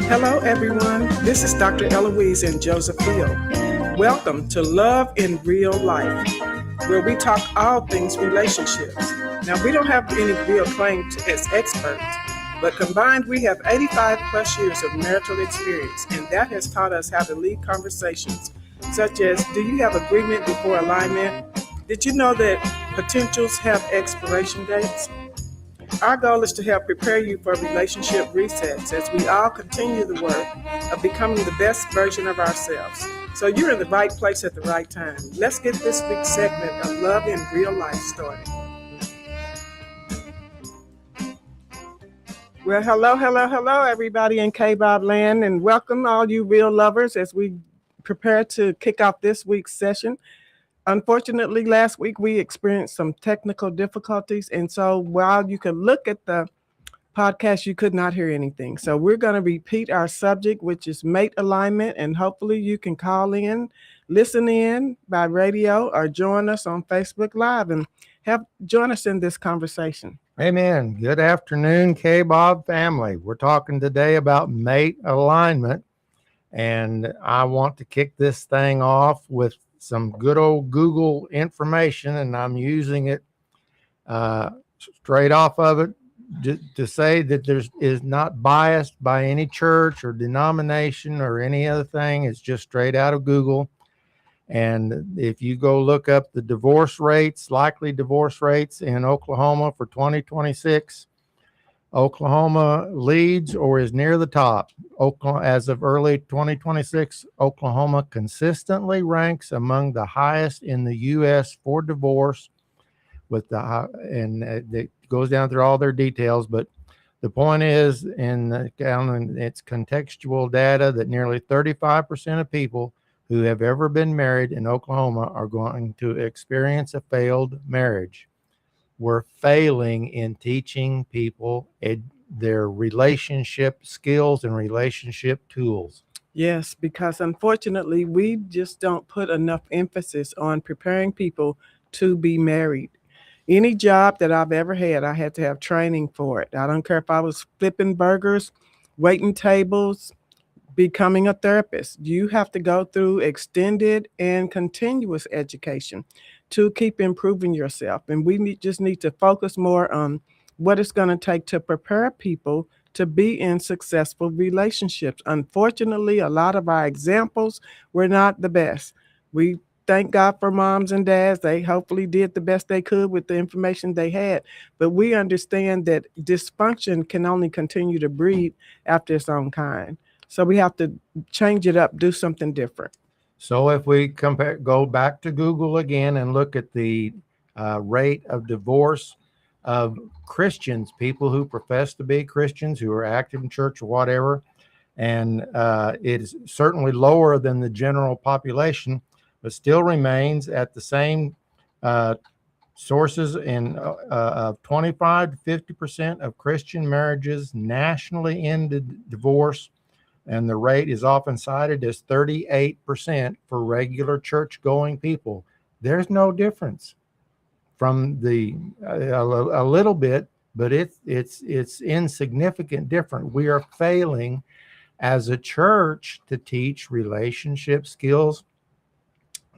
Hello, everyone. This is Dr. Ellouise and Joseph Field. Welcome to Love in Real Life, where we talk all things relationships. Now, we don't have any real claim as experts, but combined, we have 85 plus years of marital experience, and that has taught us how to lead conversations, such as, do you have agreement before alignment? Did you know that potentials have expiration dates? Our goal is to help prepare you for relationship resets as we all continue the work of becoming the best version of ourselves. So you're in the right place at the right time. Let's get this week's segment of Love in Real Life started. Well, hello, everybody in KBOB land, and welcome all you real lovers as we prepare to kick off this week's session. Unfortunately, last week we experienced some technical difficulties, and so while you could look at the podcast, you could not hear anything. So we're going to repeat our subject, which is mate alignment, and hopefully you can call in, listen in by radio, or join us on Facebook Live and join us in this conversation. Amen. Good afternoon, KBOB family. We're talking today about mate alignment, and I want to kick this thing off with some good old Google information, and I'm using it straight off of it to say that is not biased by any church or denomination or any other thing. It's just straight out of Google. And if you go look up the divorce rates, likely divorce rates in Oklahoma for 2026, Oklahoma leads or is near the top. As of early 2026, Oklahoma consistently ranks among the highest in the U.S. for divorce. It goes down through all their details, but the point is, in its contextual data, that nearly 35% of people who have ever been married in Oklahoma are going to experience a failed marriage. We're failing in teaching people their relationship skills and relationship tools. Yes, because unfortunately, we just don't put enough emphasis on preparing people to be married. Any job that I've ever had, I had to have training for it. I don't care if I was flipping burgers, waiting tables, becoming a therapist. You have to go through extended and continuous education to keep improving yourself. And we just need to focus more on what it's going to take to prepare people to be in successful relationships. Unfortunately, a lot of our examples were not the best. We thank God for moms and dads. They hopefully did the best they could with the information they had. But we understand that dysfunction can only continue to breed after its own kind. So we have to change it up, do something different. So if we go back to Google again and look at the rate of divorce of Christians, people who profess to be Christians, who are active in church or whatever, and it is certainly lower than the general population, but still remains at the same sources of 25 to 50% of Christian marriages nationally ended divorce. And the rate is often cited as 38% for regular church-going people. There's no difference from a little bit, but it's insignificant different. We are failing as a church to teach relationship skills.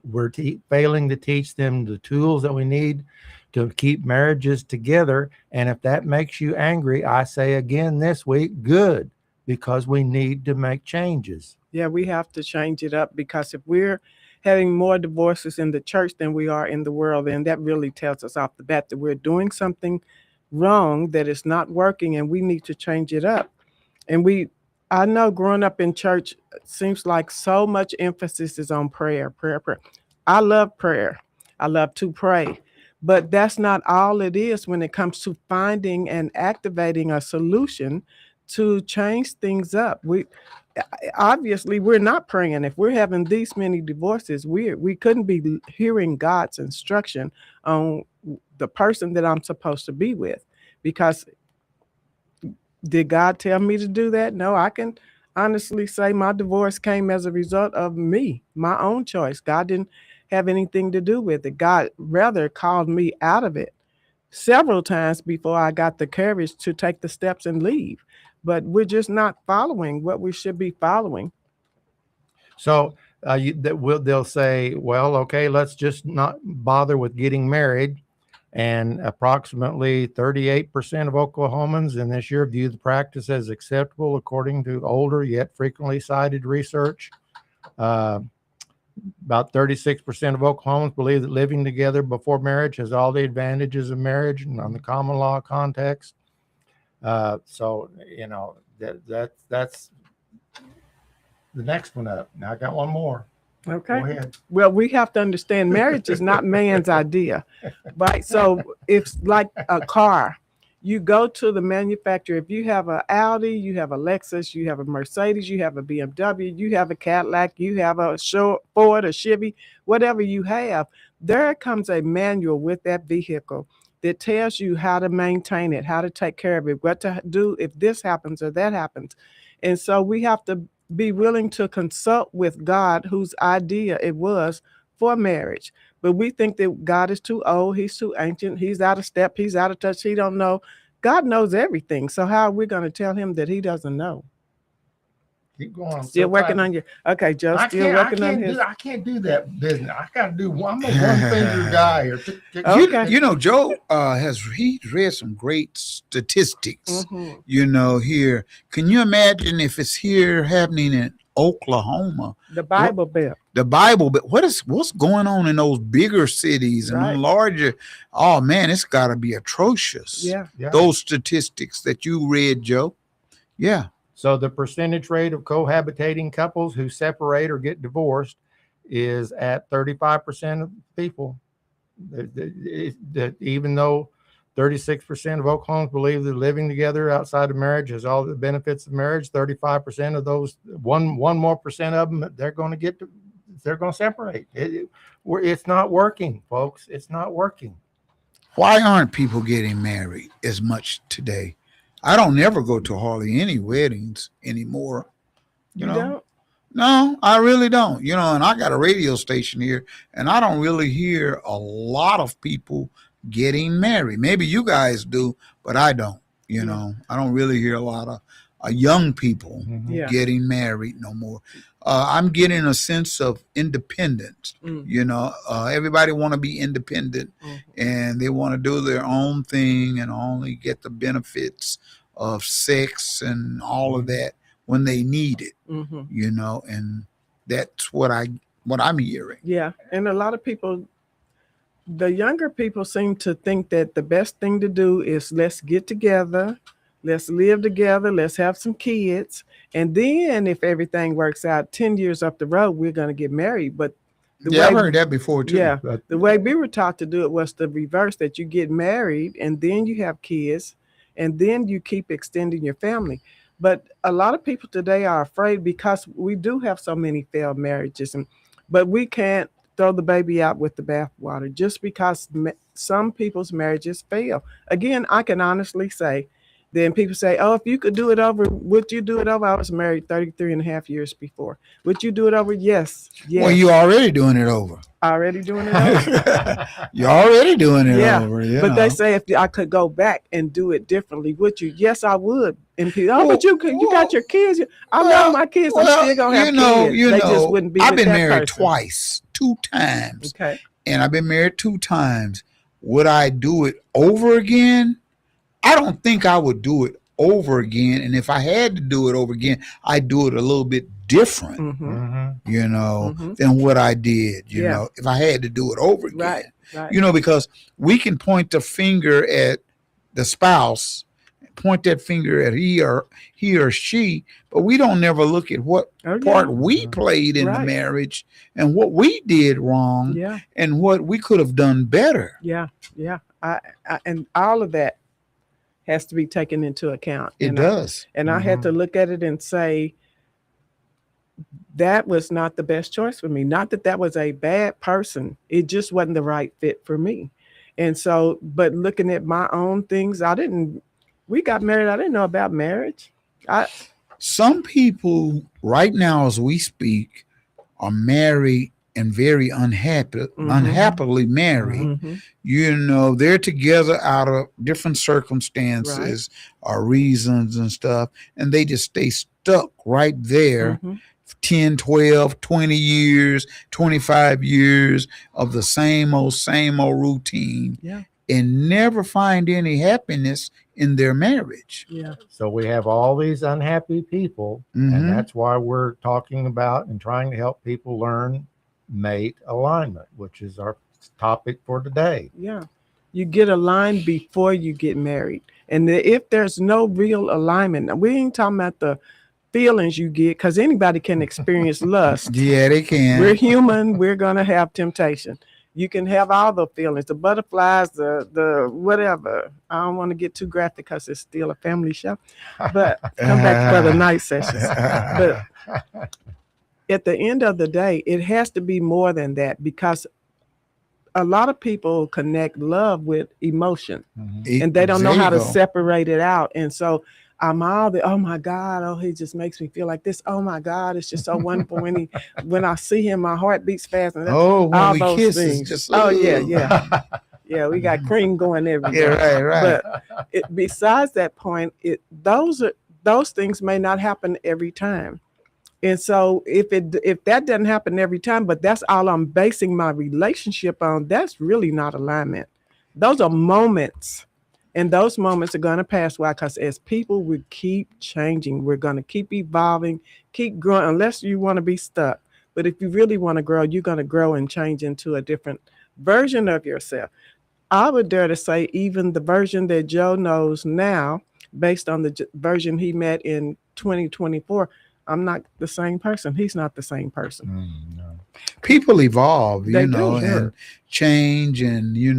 We're failing to teach them the tools that we need to keep marriages together. And if that makes you angry, I say again this week, good. Because we need to make changes. Yeah, we have to change it up, because if we're having more divorces in the church than we are in the world, then that really tells us off the bat that we're doing something wrong, that it's not working, and we need to change it up. And I know growing up in church, it seems like so much emphasis is on prayer. I love prayer. I love to pray. But that's not all it is when it comes to finding and activating a solution to change things up. Obviously we're not praying. If we're having these many divorces, we couldn't be hearing God's instruction on the person that I'm supposed to be with. Because did God tell me to do that? No, I can honestly say my divorce came as a result of me, my own choice. God didn't have anything to do with it. God rather called me out of it several times before I got the courage to take the steps and leave. But we're just not following what we should be following. So they'll say, well, okay, let's just not bother with getting married. And approximately 38% of Oklahomans in this year view the practice as acceptable, according to older yet frequently cited research. Uh, about 36% of Oklahomans believe that living together before marriage has all the advantages of marriage and on the common law context. So, that's the next one up. Now I got one more. Okay. Go ahead. Well, we have to understand marriage is not man's idea, right? So it's like a car. You go to the manufacturer. If you have an Audi, you have a Lexus, you have a Mercedes, you have a BMW, you have a Cadillac, you have a Ford, a Chevy, whatever you have, there comes a manual with that vehicle that tells you how to maintain it, how to take care of it, what to do if this happens or that happens. And so we have to be willing to consult with God, whose idea it was for marriage. But we think that God is too old, he's too ancient, he's out of step, he's out of touch, he don't know. God knows everything. So how are we going to tell him that he doesn't know? Keep going. Still working on you. Okay, Joe, still working on his. I can't do that business. I got to do one. I'm a one finger guy here. Okay. Joe he read some great statistics. Here. Can you imagine if it's here happening in Oklahoma? The Bible Belt. The Bible, but what's going on in those bigger cities and larger? Oh man, it's got to be atrocious. Yeah. Those statistics that you read, Joe. Yeah. So the percentage rate of cohabitating couples who separate or get divorced is at 35% of people. That even though 36% of Oklahomans believe that living together outside of marriage has all the benefits of marriage, 35% of those, one more percent of them, they're going to separate. It's not working, folks. It's not working. Why aren't people getting married as much today? I don't never go to hardly any weddings anymore. You don't? No, I really don't. And I got a radio station here, and I don't really hear a lot of people getting married. Maybe you guys do, but I don't. I don't really hear a lot of young people getting married no more. I'm getting a sense of independence. Everybody want to be independent, and they want to do their own thing and only get the benefits of sex and all of that when they need it. And that's what I'm hearing. Yeah, and a lot of people, the younger people, seem to think that the best thing to do is let's get together, let's live together, let's have some kids, and then if everything works out 10 years up the road, we're going to get married. But I've heard that before too. Yeah, the way we were taught to do it was the reverse, that you get married and then you have kids and then you keep extending your family. But a lot of people today are afraid because we do have so many failed marriages, but we can't throw the baby out with the bathwater just because some people's marriages fail. Again, I can honestly say, then people say, oh, if you could do it over, would you do it over? I was married 33 and a half years before. Would you do it over? Yes. Well, you're already doing it over. Already doing it over? You're already doing it over. But they say if I could go back and do it differently, would you? Yes, I would. And people, but you got your kids. I love my kids. I'm still going to have kids. They just wouldn't be I've been married person. twice, 2 times. Okay. And I've been married 2 times. Would I do it over again? I don't think I would do it over again. And if I had to do it over again, I'd do it a little bit different, than what I did, if I had to do it over again. Right. Because we can point the finger at the spouse, point that finger at he or she, but we don't never look at what part we played in the marriage and what we did wrong and what we could have done better. Yeah. And all of that has to be taken into account. It does. I had to look at it and say, that was not the best choice for me. Not that was a bad person. It just wasn't the right fit for me. And so, but looking at my own things, we got married. I didn't know about marriage. Some people right now, as we speak, are married and very unhappily married. You know, they're together out of different circumstances or reasons and stuff, and they just stay stuck right there 10, 12, 20 years, 25 years of the same old routine and never find any happiness in their marriage. Yeah. So we have all these unhappy people, and that's why we're talking about and trying to help people learn mate alignment, which is our topic for today. Yeah. You get aligned before you get married. And if there's no real alignment, we ain't talking about the feelings you get, because anybody can experience lust. Yeah, they can. We're human. We're going to have temptation. You can have all the feelings, the butterflies, the whatever. I don't want to get too graphic because it's still a family show. But come back for the night sessions. But at the end of the day, it has to be more than that, because a lot of people connect love with emotion, and they don't know how to separate it out. And so I'm all the, oh my God, oh, he just makes me feel like this. Oh my God, it's just so wonderful when I see him, my heart beats fast. And when all we those kiss, things. just Yeah, we got cream going everywhere. Yeah, right. But besides that point, those things may not happen every time. And so if that doesn't happen every time, but that's all I'm basing my relationship on, that's really not alignment. Those are moments. And those moments are going to pass. Why? Because as people, we keep changing. We're going to keep evolving, keep growing, unless you want to be stuck. But if you really want to grow, you're going to grow and change into a different version of yourself. I would dare to say even the version that Joe knows now, based on the version he met in 2024, I'm not the same person. He's not the same person. No. People evolve, They do, and change, and, you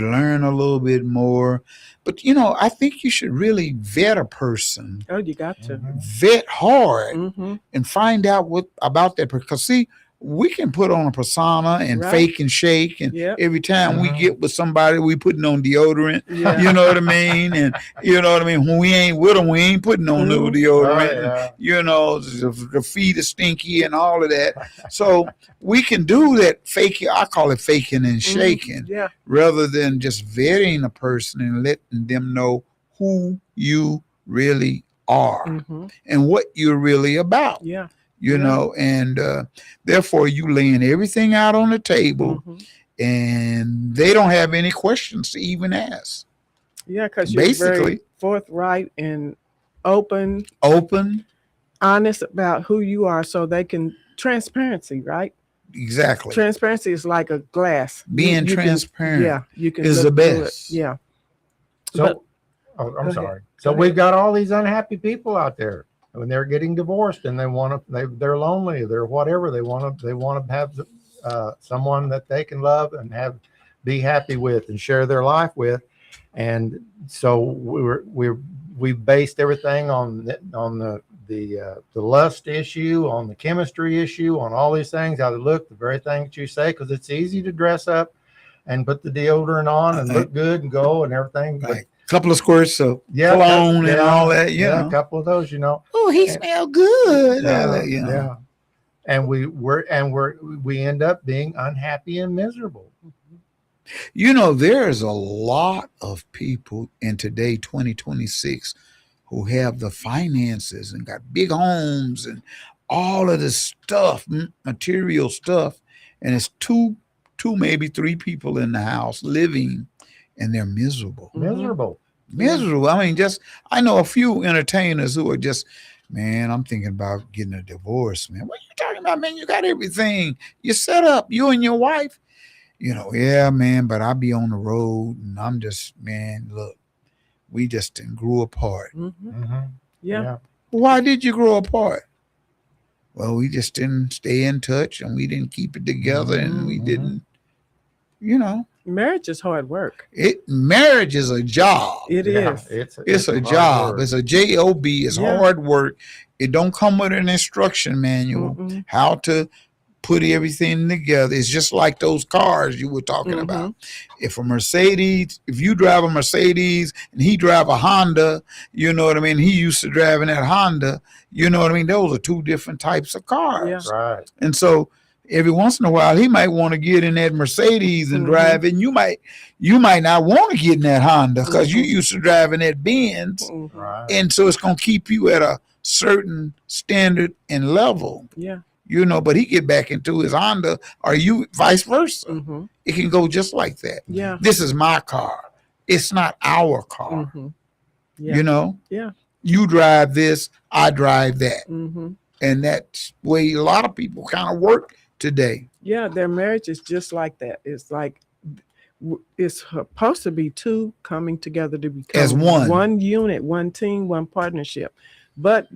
learn a little bit more. But, I think you should really vet a person. Oh, you got to. Vet hard and find out what about that. Because, see, we can put on a persona and fake and shake, and every time we get with somebody, we putting on deodorant. You know what I mean? And when we ain't with them, we ain't putting on no deodorant. The feet are stinky and all of that. So we can do that faking. I call it faking and shaking, rather than just vetting a person and letting them know who you really are and what you're really about. And therefore you laying everything out on the table, and they don't have any questions to even ask. Yeah, because you're very forthright and open, honest about who you are, so they can transparency, right? Exactly. Transparency is like a glass. Being transparent, you can is the best. Yeah. So, I'm sorry. So we've got all these unhappy people out there. When they're getting divorced and they're lonely, they're whatever, they want to have someone that they can love and be happy with and share their life with. And so we based everything on the lust issue, on the chemistry issue, on all these things, how they look, the very thing that you say, because it's easy to dress up and put the deodorant on and look good and go and everything. Right. Couple of squirts of cologne and all that, a couple of those, Oh, he smelled good. And we end up being unhappy and miserable. There's a lot of people in today, 2026, who have the finances and got big homes and all of this stuff, material stuff, and it's two, maybe three people in the house living, and they're miserable. Miserable. I mean, I know a few entertainers who are just, man, I'm thinking about getting a divorce, man. What are you talking about, man? You got everything. You set up, you and your wife. Yeah, man, but I be on the road, and I'm just, man, look, we just didn't grow apart. Yeah. Why did you grow apart? Well, we just didn't stay in touch, and we didn't keep it together, and we didn't, Marriage is hard work. Marriage is a job. It is. It's a job. It's a job. It's hard work. It don't come with an instruction manual how to put everything together. It's just like those cars you were talking about. If you drive a Mercedes and he drive a Honda, you know what I mean? He used to driving that Honda, you know what I mean? Those are two different types of cars. Right. And so Every once in a while, he might want to get in that Mercedes and drive, and you might not want to get in that Honda because you used to driving that Benz, Right. and so it's gonna keep you at a certain standard and level. Yeah. But he get back into his Honda, or you vice versa. Mm-hmm. It can go just like that. Yeah. This is my car. It's not our car. Mm-hmm. Yeah. Yeah. You drive this, I drive that. Mm-hmm. And that's the way a lot of people kind of work today. Yeah, their marriage is just like that. It's like it's supposed to be two coming together to become As one unit, one team, one partnership. But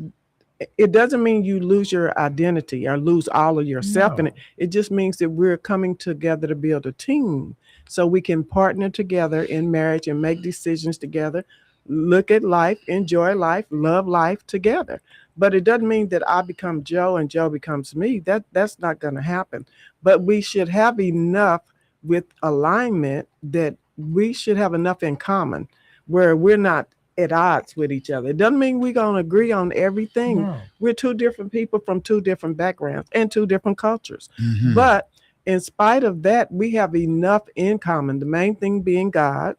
it doesn't mean you lose your identity or lose all of yourself in it. It just means that we're coming together to build a team so we can partner together in marriage and make decisions together, look at life, enjoy life, love life together. But it doesn't mean that I become Joe and Joe becomes me. That's not going to happen. But we should have enough with alignment that we should have enough in common where we're not at odds with each other. It doesn't mean we're going to agree on everything. No. We're two different people from two different backgrounds and two different cultures. Mm-hmm. But in spite of that, we have enough in common. The main thing being God,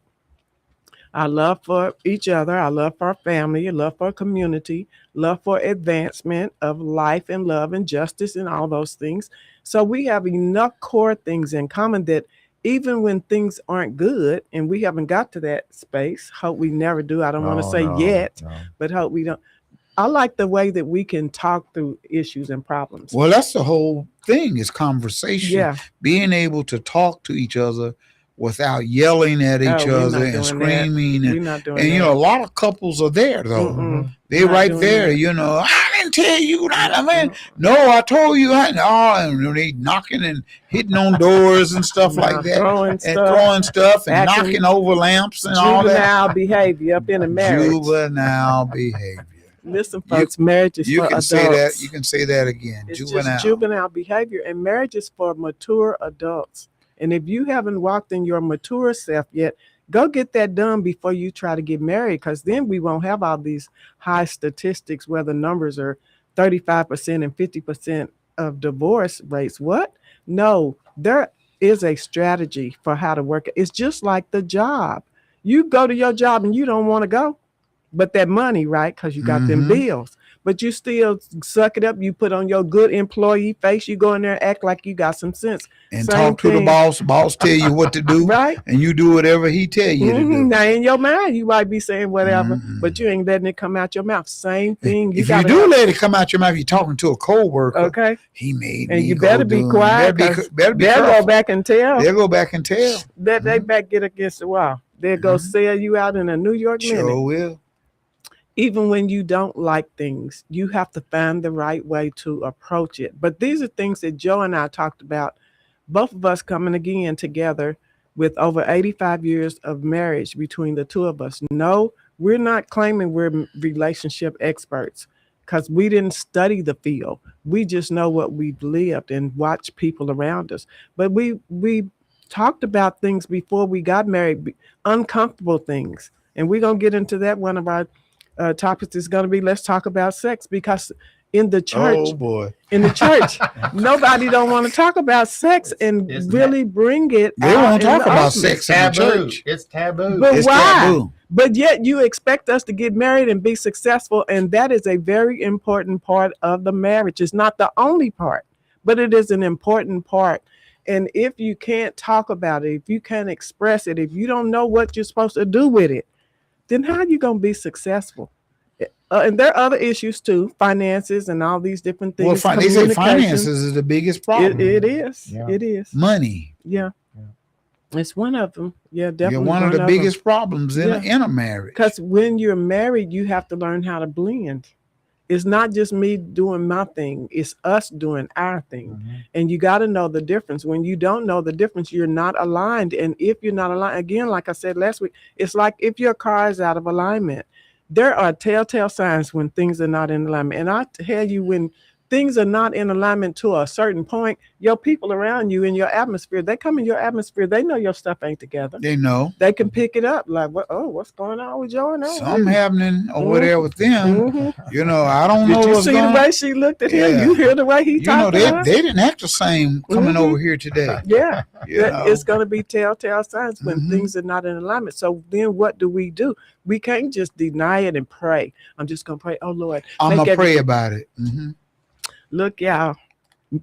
our love for each other, our love for our family, our love for our community, love for advancement of life and love and justice and all those things. So we have enough core things in common that even when things aren't good and we haven't got to that space, hope we never do. I don't want to say yet, but hope we don't. I like the way that we can talk through issues and problems. Well, that's the whole thing is conversation. Yeah. Being able to talk to each other without yelling at each other and screaming. We're not doing And that. a lot of couples are there though. Mm-mm. They're Not right doing there. that. I didn't tell you that. I mean, no, I told you. And they knocking and hitting on doors and stuff like that, throwing stuff and acting knocking over lamps and all that. Juvenile behavior up in a marriage. Juvenile behavior. Listen, folks, marriage is You for can adults. say that. You can say that again. It's Juvenile. just juvenile behavior, and marriage is for mature adults. And if you haven't walked in your mature self yet, go get that done before you try to get married, because then we won't have all these high statistics where the numbers are 35% and 50% of divorce rates. What? No, there is a strategy for how to work it. It's just like the job. You go to your job and you don't want to go, but that money, right? Because you got them bills. But you still suck it up. You put on your good employee face. You go in there and act like you got some sense. And talk to the boss. Boss tell you what to do. Right. And you do whatever he tell you to do. Now in your mind, you might be saying whatever, but you ain't letting it come out your mouth. Same thing. If you do let it come out your mouth, you're talking to a co-worker. Okay. He made And me you better be quiet. Better be they'll careful. go back and tell. They'll go back and tell. That they back get against the wall. They'll go sell you out in a New York minute. Sure will. Even when you don't like things, you have to find the right way to approach it. But these are things that Joe and I talked about, both of us coming again together with over 85 years of marriage between the two of us. No, we're not claiming we're relationship experts because we didn't study the field. We just know what we've lived and watched people around us. But we talked about things before we got married, uncomfortable things. And we're going to get into that. One of our topics is going to be, let's talk about sex, because in the church, nobody don't want to talk about sex and It's really bring it. They out won't in talk the about open. sex in the church. It's taboo. But It's why? taboo. But yet you expect us to get married and be successful, and that is a very important part of the marriage. It's not the only part, but it is an important part. And if you can't talk about it, if you can't express it, if you don't know what you're supposed to do with it, then how are you going to be successful? And there are other issues too, finances and all these different things. Well, they say finances is the biggest problem. It is. Yeah. It is. Money. Yeah. It's one of them. Yeah, Yeah, definitely. one of the biggest problems in a marriage. Because when you're married, you have to learn how to blend. It's not just me doing my thing. It's us doing our thing. And you got to know the difference. When you don't know the difference, you're not aligned. And if you're not aligned, again, like I said last week, it's like if your car is out of alignment. There are telltale signs when things are not in alignment. And I tell you, when things are not in alignment to a certain point, your people around you in your atmosphere, they come in your atmosphere, they know your stuff ain't together. They know They can pick it up like, what? Oh, what's going on with Joe and something Ellouise? happening over there with them. Mm-hmm. I don't know Did you what's see going the on. way she looked at him? Yeah. You hear the way he talked to her? They didn't act the same coming over here today. Yeah, You know. it's going to be telltale signs when Mhm. things are not in alignment. So then what do? We can't just deny it and pray. I'm just going to pray, oh, Lord. I'm make going to pray everything- about it. Mm-hmm. Look, y'all,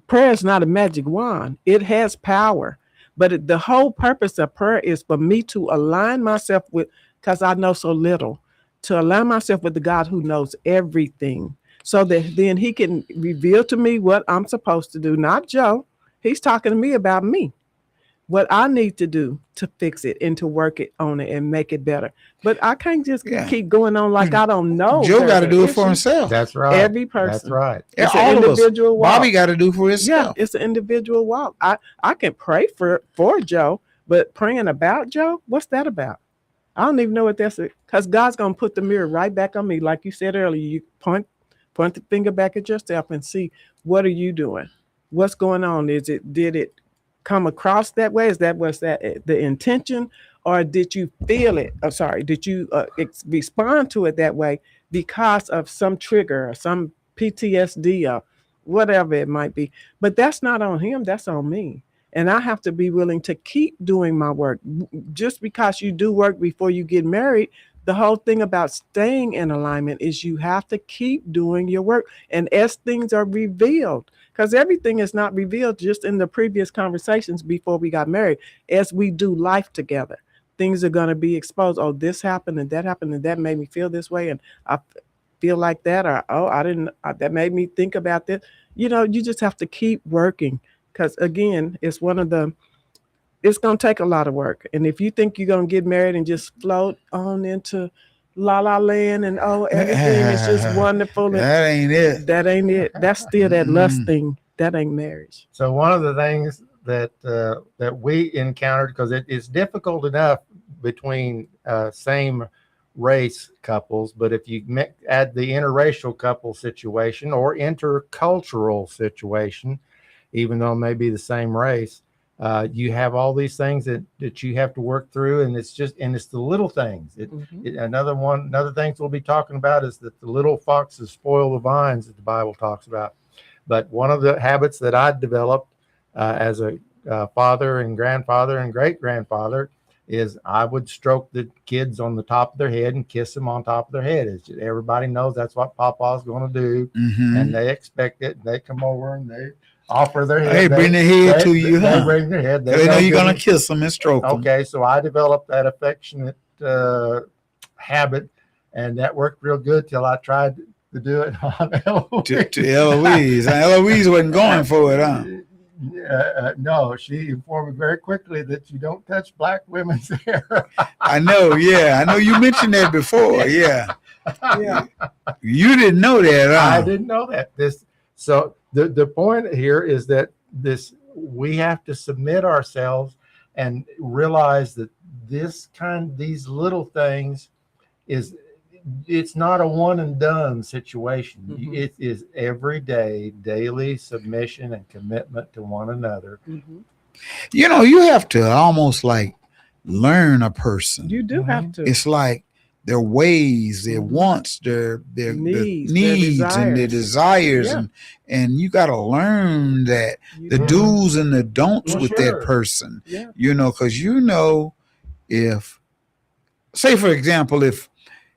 prayer is not a magic wand. It has power. But the whole purpose of prayer is for me to align myself with, because I know so little, to align myself with the God who knows everything, so that then he can reveal to me what I'm supposed to do. Not Joe. He's talking to me about me, what I need to do to fix it and to work it on it and make it better. But I can't just keep going on like I don't know. Joe got to there's do an it for issue. himself. That's right. Every person. That's right. It's all an of us. individual walk. Bobby got to do for Yeah, himself. it's an individual walk. I can pray for Joe, but praying about Joe, what's that about? I don't even know what that's, because God's gonna put the mirror right back on me, like you said earlier. You point the finger back at yourself and see, what are you doing? What's going on? Did it come across that way? Was that the intention, or did you feel it? I'm sorry, did you respond to it that way because of some trigger or some PTSD or whatever it might be? But that's not on him, that's on me. And I have to be willing to keep doing my work. Just because you do work before you get married, the whole thing about staying in alignment is you have to keep doing your work. And as things are revealed, because everything is not revealed just in the previous conversations before we got married, as we do life together, things are going to be exposed. Oh, this happened and that made me feel this way. And I feel like that, or, oh, that made me think about this. You just have to keep working. Because again, it's going to take a lot of work. And if you think you're going to get married and just float on into la la land and, oh, everything is just wonderful. That ain't it. That ain't it. That's still that lust thing. That ain't marriage. So one of the things that we encountered, because it's difficult enough between same race couples, but if you add the interracial couple situation or intercultural situation, even though it may be the same race, you have all these things that you have to work through, and it's the little things. Another things we'll be talking about is that the little foxes spoil the vines that the Bible talks about. But one of the habits that I developed as a father and grandfather and great grandfather is I would stroke the kids on the top of their head and kiss them on top of their head. It's just, everybody knows that's what Papa's going to do, and they expect it. They come over and they offer their head. They bring their head to you, They huh? bring their head. They know you're going to kiss them and stroke them. Okay, so I developed that affectionate habit, and that worked real good till I tried to do it on Ellouise. To Ellouise. And Ellouise wasn't going for it, huh? No, she informed me very quickly that you don't touch black women's hair. I know, yeah. I know you mentioned that before, yeah. You didn't know that, huh? I didn't know that. So the point here is that we have to submit ourselves and realize that these little things it's not a one and done situation. Mm-hmm. It is every day, daily submission and commitment to one another. Mm-hmm. You have to almost like learn a person. You do have to. It's like their ways, their wants, their needs and their desires, and you got to learn that the do's and the don'ts with that person. Yeah. Because if, say for example, if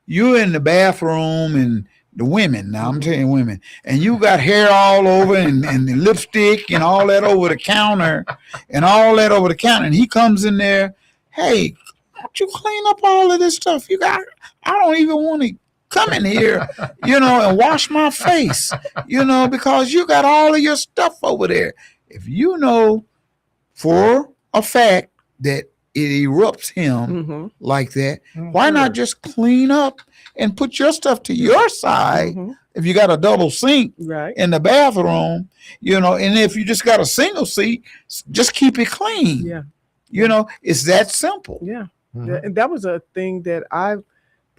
you're in the bathroom and the women, now I'm telling you women, and you got hair all over and the lipstick and all that over the counter, and he comes in there, hey, don't you clean up all of this stuff? I don't even want to come in here, and wash my face, because you got all of your stuff over there. If you know for a fact that it erupts him like that, why not just clean up and put your stuff to your side? If you got a double sink in the bathroom, and if you just got a single seat, just keep it clean. It's that simple. Yeah. And that was a thing that I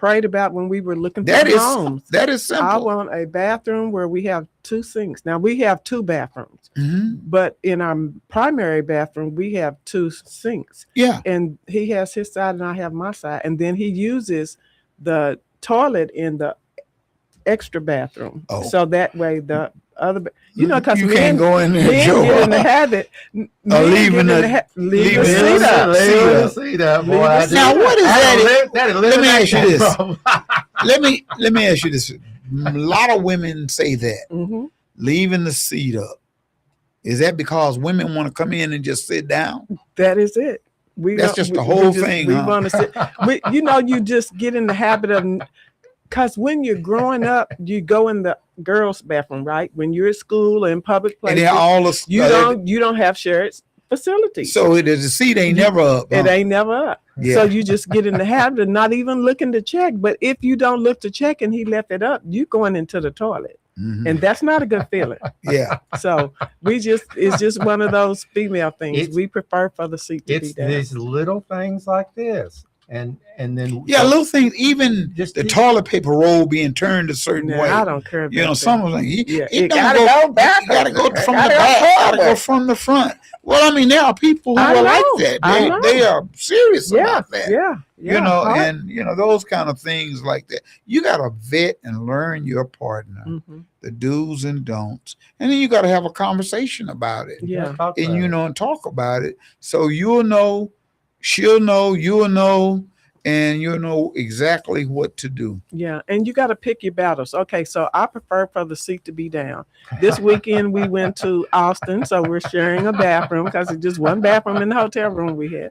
prayed about when we were looking That for is homes. that is I simple. want a bathroom where we have 2 sinks. Now we have 2 bathrooms, Hmm. but in our primary bathroom we have 2 sinks, Yeah. and he has his side and I have my side, and then he uses the toilet in the extra bathroom, Oh. so that way the because You can't go in there, men Joe. get in the habit, men leaving get in the- leave leaving the the seat up. seat Leave up. the seat up, boy. Leave the I seat did- Now, what is that? Let me ask you this. Let me ask you this. A lot of women say that, Hmm. leaving the seat up. Is that because women want to come in and just sit down? That is it. We That's don't- just we- the we whole just- thing, We huh? want to sit. You just get in the habit of, because when you're growing up, you go in the girls' bathroom, right? When you're at school or in public And places, then all of you don't have shared facilities. So the seat ain't never up. Huh? It ain't never up. Yeah. So you just get in the habit of not even looking to check. But if you don't look to check and he left it up, you going into the toilet. Mhm. And that's not a good feeling. Yeah. So it's just one of those female things. It's- We prefer for the seat to be It's down. these little things like this, and then Yeah, little things, even Just the these- toilet paper roll being turned a certain Nah, way. I don't care about You know, that. some of them, Yeah, it it don't gotta go, go back. you gotta go It from gotta the go back, gotta forward. go from the front. Well, I mean, there are people who I are like know, that. I know. They are serious Yeah, about that. yeah. You know, hard. and those kind of things like that. You gotta vet and learn your partner, Mhm. the do's and don'ts, and then you gotta have a conversation about it. Yeah. talk And about it. and talk about it, so you'll know, she'll know, you'll know, and you'll know exactly what to do. Yeah, and you got to pick your battles. Okay, so I prefer for the seat to be down. This weekend we went to Austin, so we're sharing a bathroom because it's just one bathroom in the hotel room we had.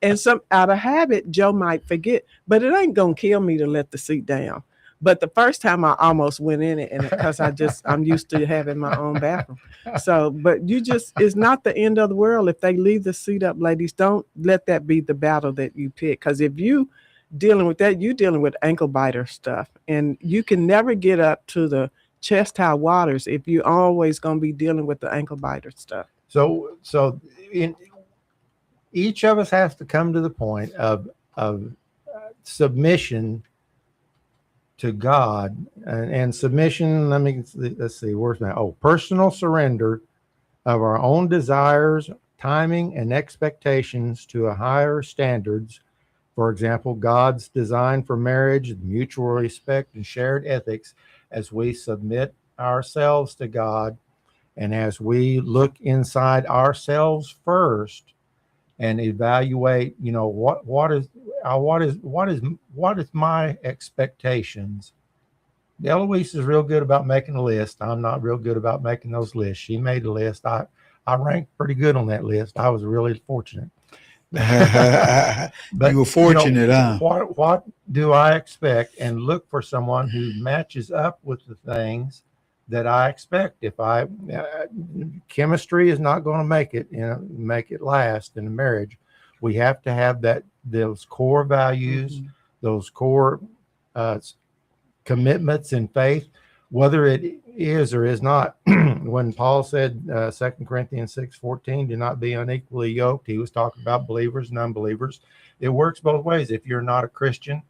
And some out of habit, Joe might forget, but it ain't gonna kill me to let the seat down. But the first time I almost went in it, and because I'm used to having my own bathroom. So, but it's not the end of the world if they leave the seat up, ladies. Don't let that be the battle that you pick, because if you dealing with that, you dealing with ankle biter stuff, and you can never get up to the chest high waters if you're always going to be dealing with the ankle biter stuff. So in each of us has to come to the point of submission to God, and submission. Let's see, where's that? Oh, personal surrender of our own desires, timing, and expectations to a higher standards. For example, God's design for marriage, mutual respect, and shared ethics. As we submit ourselves to God, and as we look inside ourselves first, and evaluate, what is my expectations. Ellouise is real good about making a list. I'm not real good about making those lists. She made a list. I ranked pretty good on that list. I was really fortunate. But you were fortunate, huh? What do I expect, and look for someone who matches up with the things that I expect. If chemistry is not going to make it last in a marriage, we have to have those core values, those core commitments in faith, whether it is or is not. When Paul said 2 Corinthians 6:14, do not be unequally yoked, he was talking about believers and unbelievers. It works both ways. If you're not a Christian,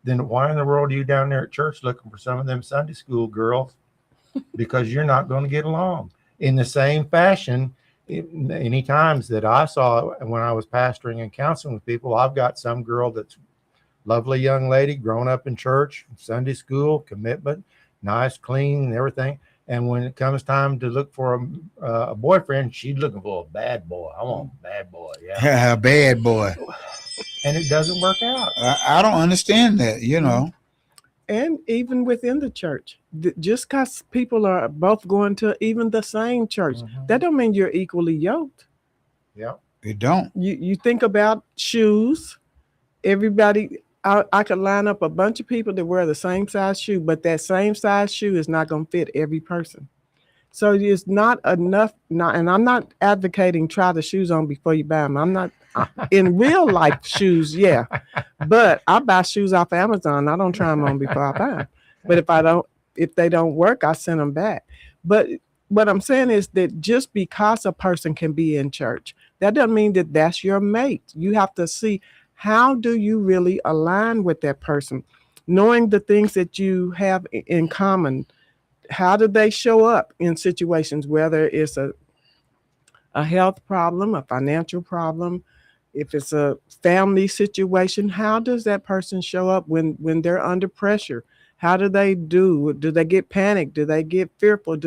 then why in the world are you down there at church looking for some of them Sunday school girls? Because you're not going to get along. In the same fashion, any times that I saw when I was pastoring and counseling with people, I've got some girl that's lovely young lady, grown up in church, Sunday school, commitment, nice, clean, and everything. And when it comes time to look for a boyfriend, she's looking for a bad boy. I want a bad boy, yeah. Bad boy. And it doesn't work out. I don't understand that, And even within the church, just because people are both going to even the same church, that don't mean you're equally yoked. Yeah. It don't. You think about shoes. Everybody, I could line up a bunch of people that wear the same size shoe, but that same size shoe is not going to fit every person. So it's not enough. And I'm not advocating try the shoes on before you buy them. I'm not in real life shoes, yeah. But I buy shoes off Amazon. I don't try them on before I buy them. But if they don't work, I send them back. But what I'm saying is that just because a person can be in church, that doesn't mean that that's your mate. You have to see, how do you really align with that person? knowing the things that you have in common. How do they show up in situations, whether it's a health problem, a financial problem, if it's a family situation? How does that person show up when they're under pressure? How do they do? Do they get panicked? Do they get fearful?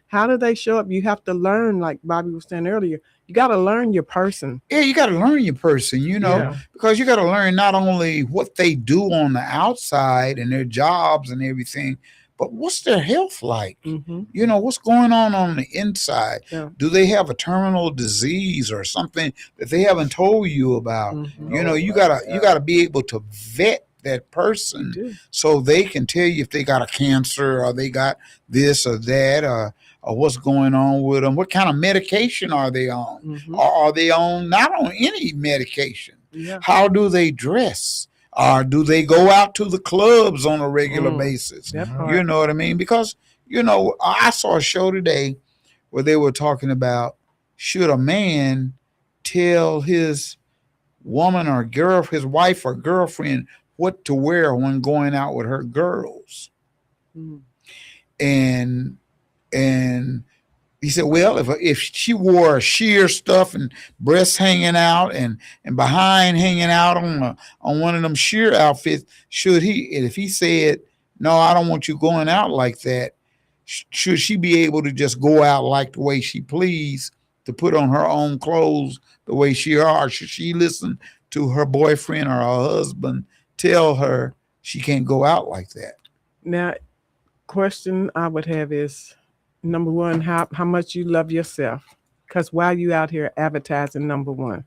How do they show up? You have to learn, like Bobby was saying earlier, you got to learn your person. Yeah, you got to learn your person, Yeah. because you got to learn not only what they do on the outside and their jobs and everything, but what's their health like? Mm-hmm. What's going on the inside? Yeah. Do they have a terminal disease or something that they haven't told you about? Mm-hmm. You gotta be able to vet that person so they can tell you if they got a cancer or they got this or that or what's going on with them. What kind of medication are they on? Mm-hmm. Or are they not on any medication? Yeah. How do they dress? Or do they go out to the clubs on a regular basis? That part. You know what I mean? Because, I saw a show today where they were talking about, should a man tell his woman or his wife or girlfriend what to wear when going out with her girls? Mm-hmm. And he said, well, if she wore sheer stuff and breasts hanging out and behind hanging out on one of them sheer outfits, if he said, no, I don't want you going out like that, should she be able to just go out like the way she please, to put on her own clothes the way she are? Should she listen to her boyfriend or her husband tell her she can't go out like that? Now, question I would have is, number one, how much you love yourself. Because why you out here advertising, number one,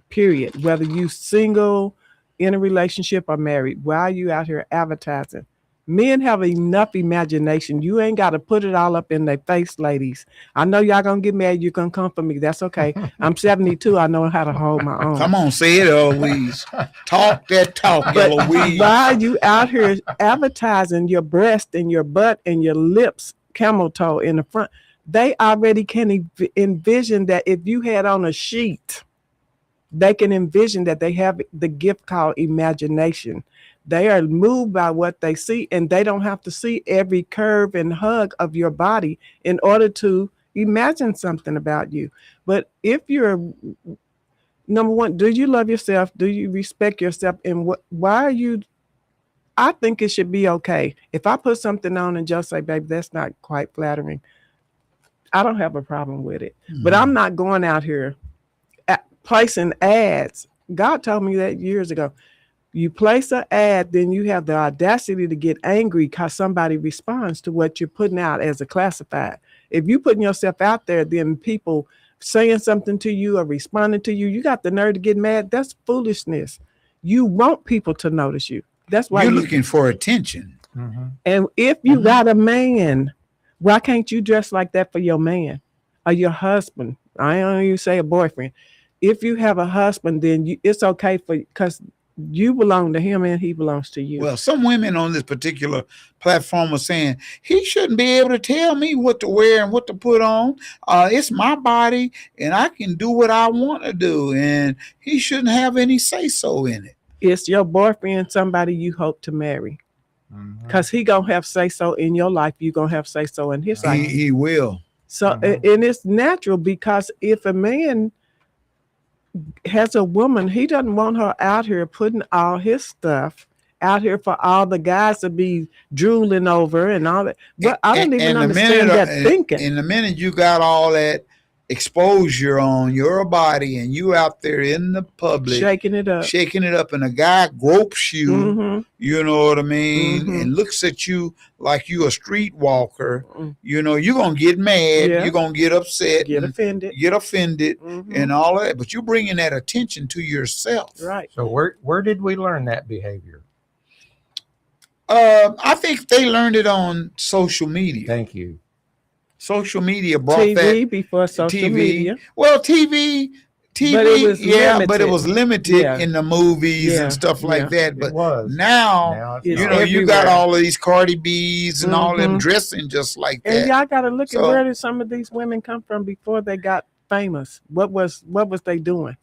period. Whether you single, in a relationship, or married, why are you out here advertising? Men have enough imagination. You ain't got to put it all up in their face, ladies. I know y'all going to get mad. You're going to come for me. That's okay. I'm 72. I know how to hold my own. Come on, say it, Ellouise. Talk that talk, Ellouise. Why are you out here advertising your breast and your butt and your lips, camel toe in the front? They already can envision that. If you had on a sheet, they can envision that. They have the gift called imagination. They are moved by what they see, and they don't have to see every curve and hug of your body in order to imagine something about you. But if you're, number one, do you love yourself? Do you respect yourself? And why are you? I think it should be okay. If I put something on and just say, baby, that's not quite flattering, I don't have a problem with it. Mm-hmm. But I'm not going out here placing ads. God told me that years ago. You place an ad, then you have the audacity to get angry because somebody responds to what you're putting out as a classified. If you're putting yourself out there, then people saying something to you or responding to you, you got the nerve to get mad. That's foolishness. You want people to notice you. That's why you're looking for attention. Mm-hmm. And if you got a man, why can't you dress like that for your man or your husband? I don't even say a boyfriend. If you have a husband, then it's okay because you belong to him and he belongs to you. Well, some women on this particular platform are saying he shouldn't be able to tell me what to wear and what to put on. It's my body and I can do what I want to do, and he shouldn't have any say-so in it. It's your boyfriend, somebody you hope to marry. Because he going to have say-so in your life. You going to have say-so in his life. He will. So, and it's natural, because if a man has a woman, he doesn't want her out here putting all his stuff out here for all the guys to be drooling over and all that. But I don't even understand that thinking. In the minute you got all that exposure on your body and you out there in the public shaking it up, and a guy gropes you, you know what I mean, and looks at you like you a streetwalker, you're gonna get mad, you're gonna get upset, get offended, and all that. But you're bringing that attention to yourself, right? So where did we learn that behavior? I think they learned it on social media. Thank you. Social media brought TV that before social media. Well, TV, but it was limited. But it was limited in the movies and stuff like that. But now you got all of these Cardi B's and all them dressing just like that. And y'all got to look at where did some of these women come from before they got famous? What was they doing?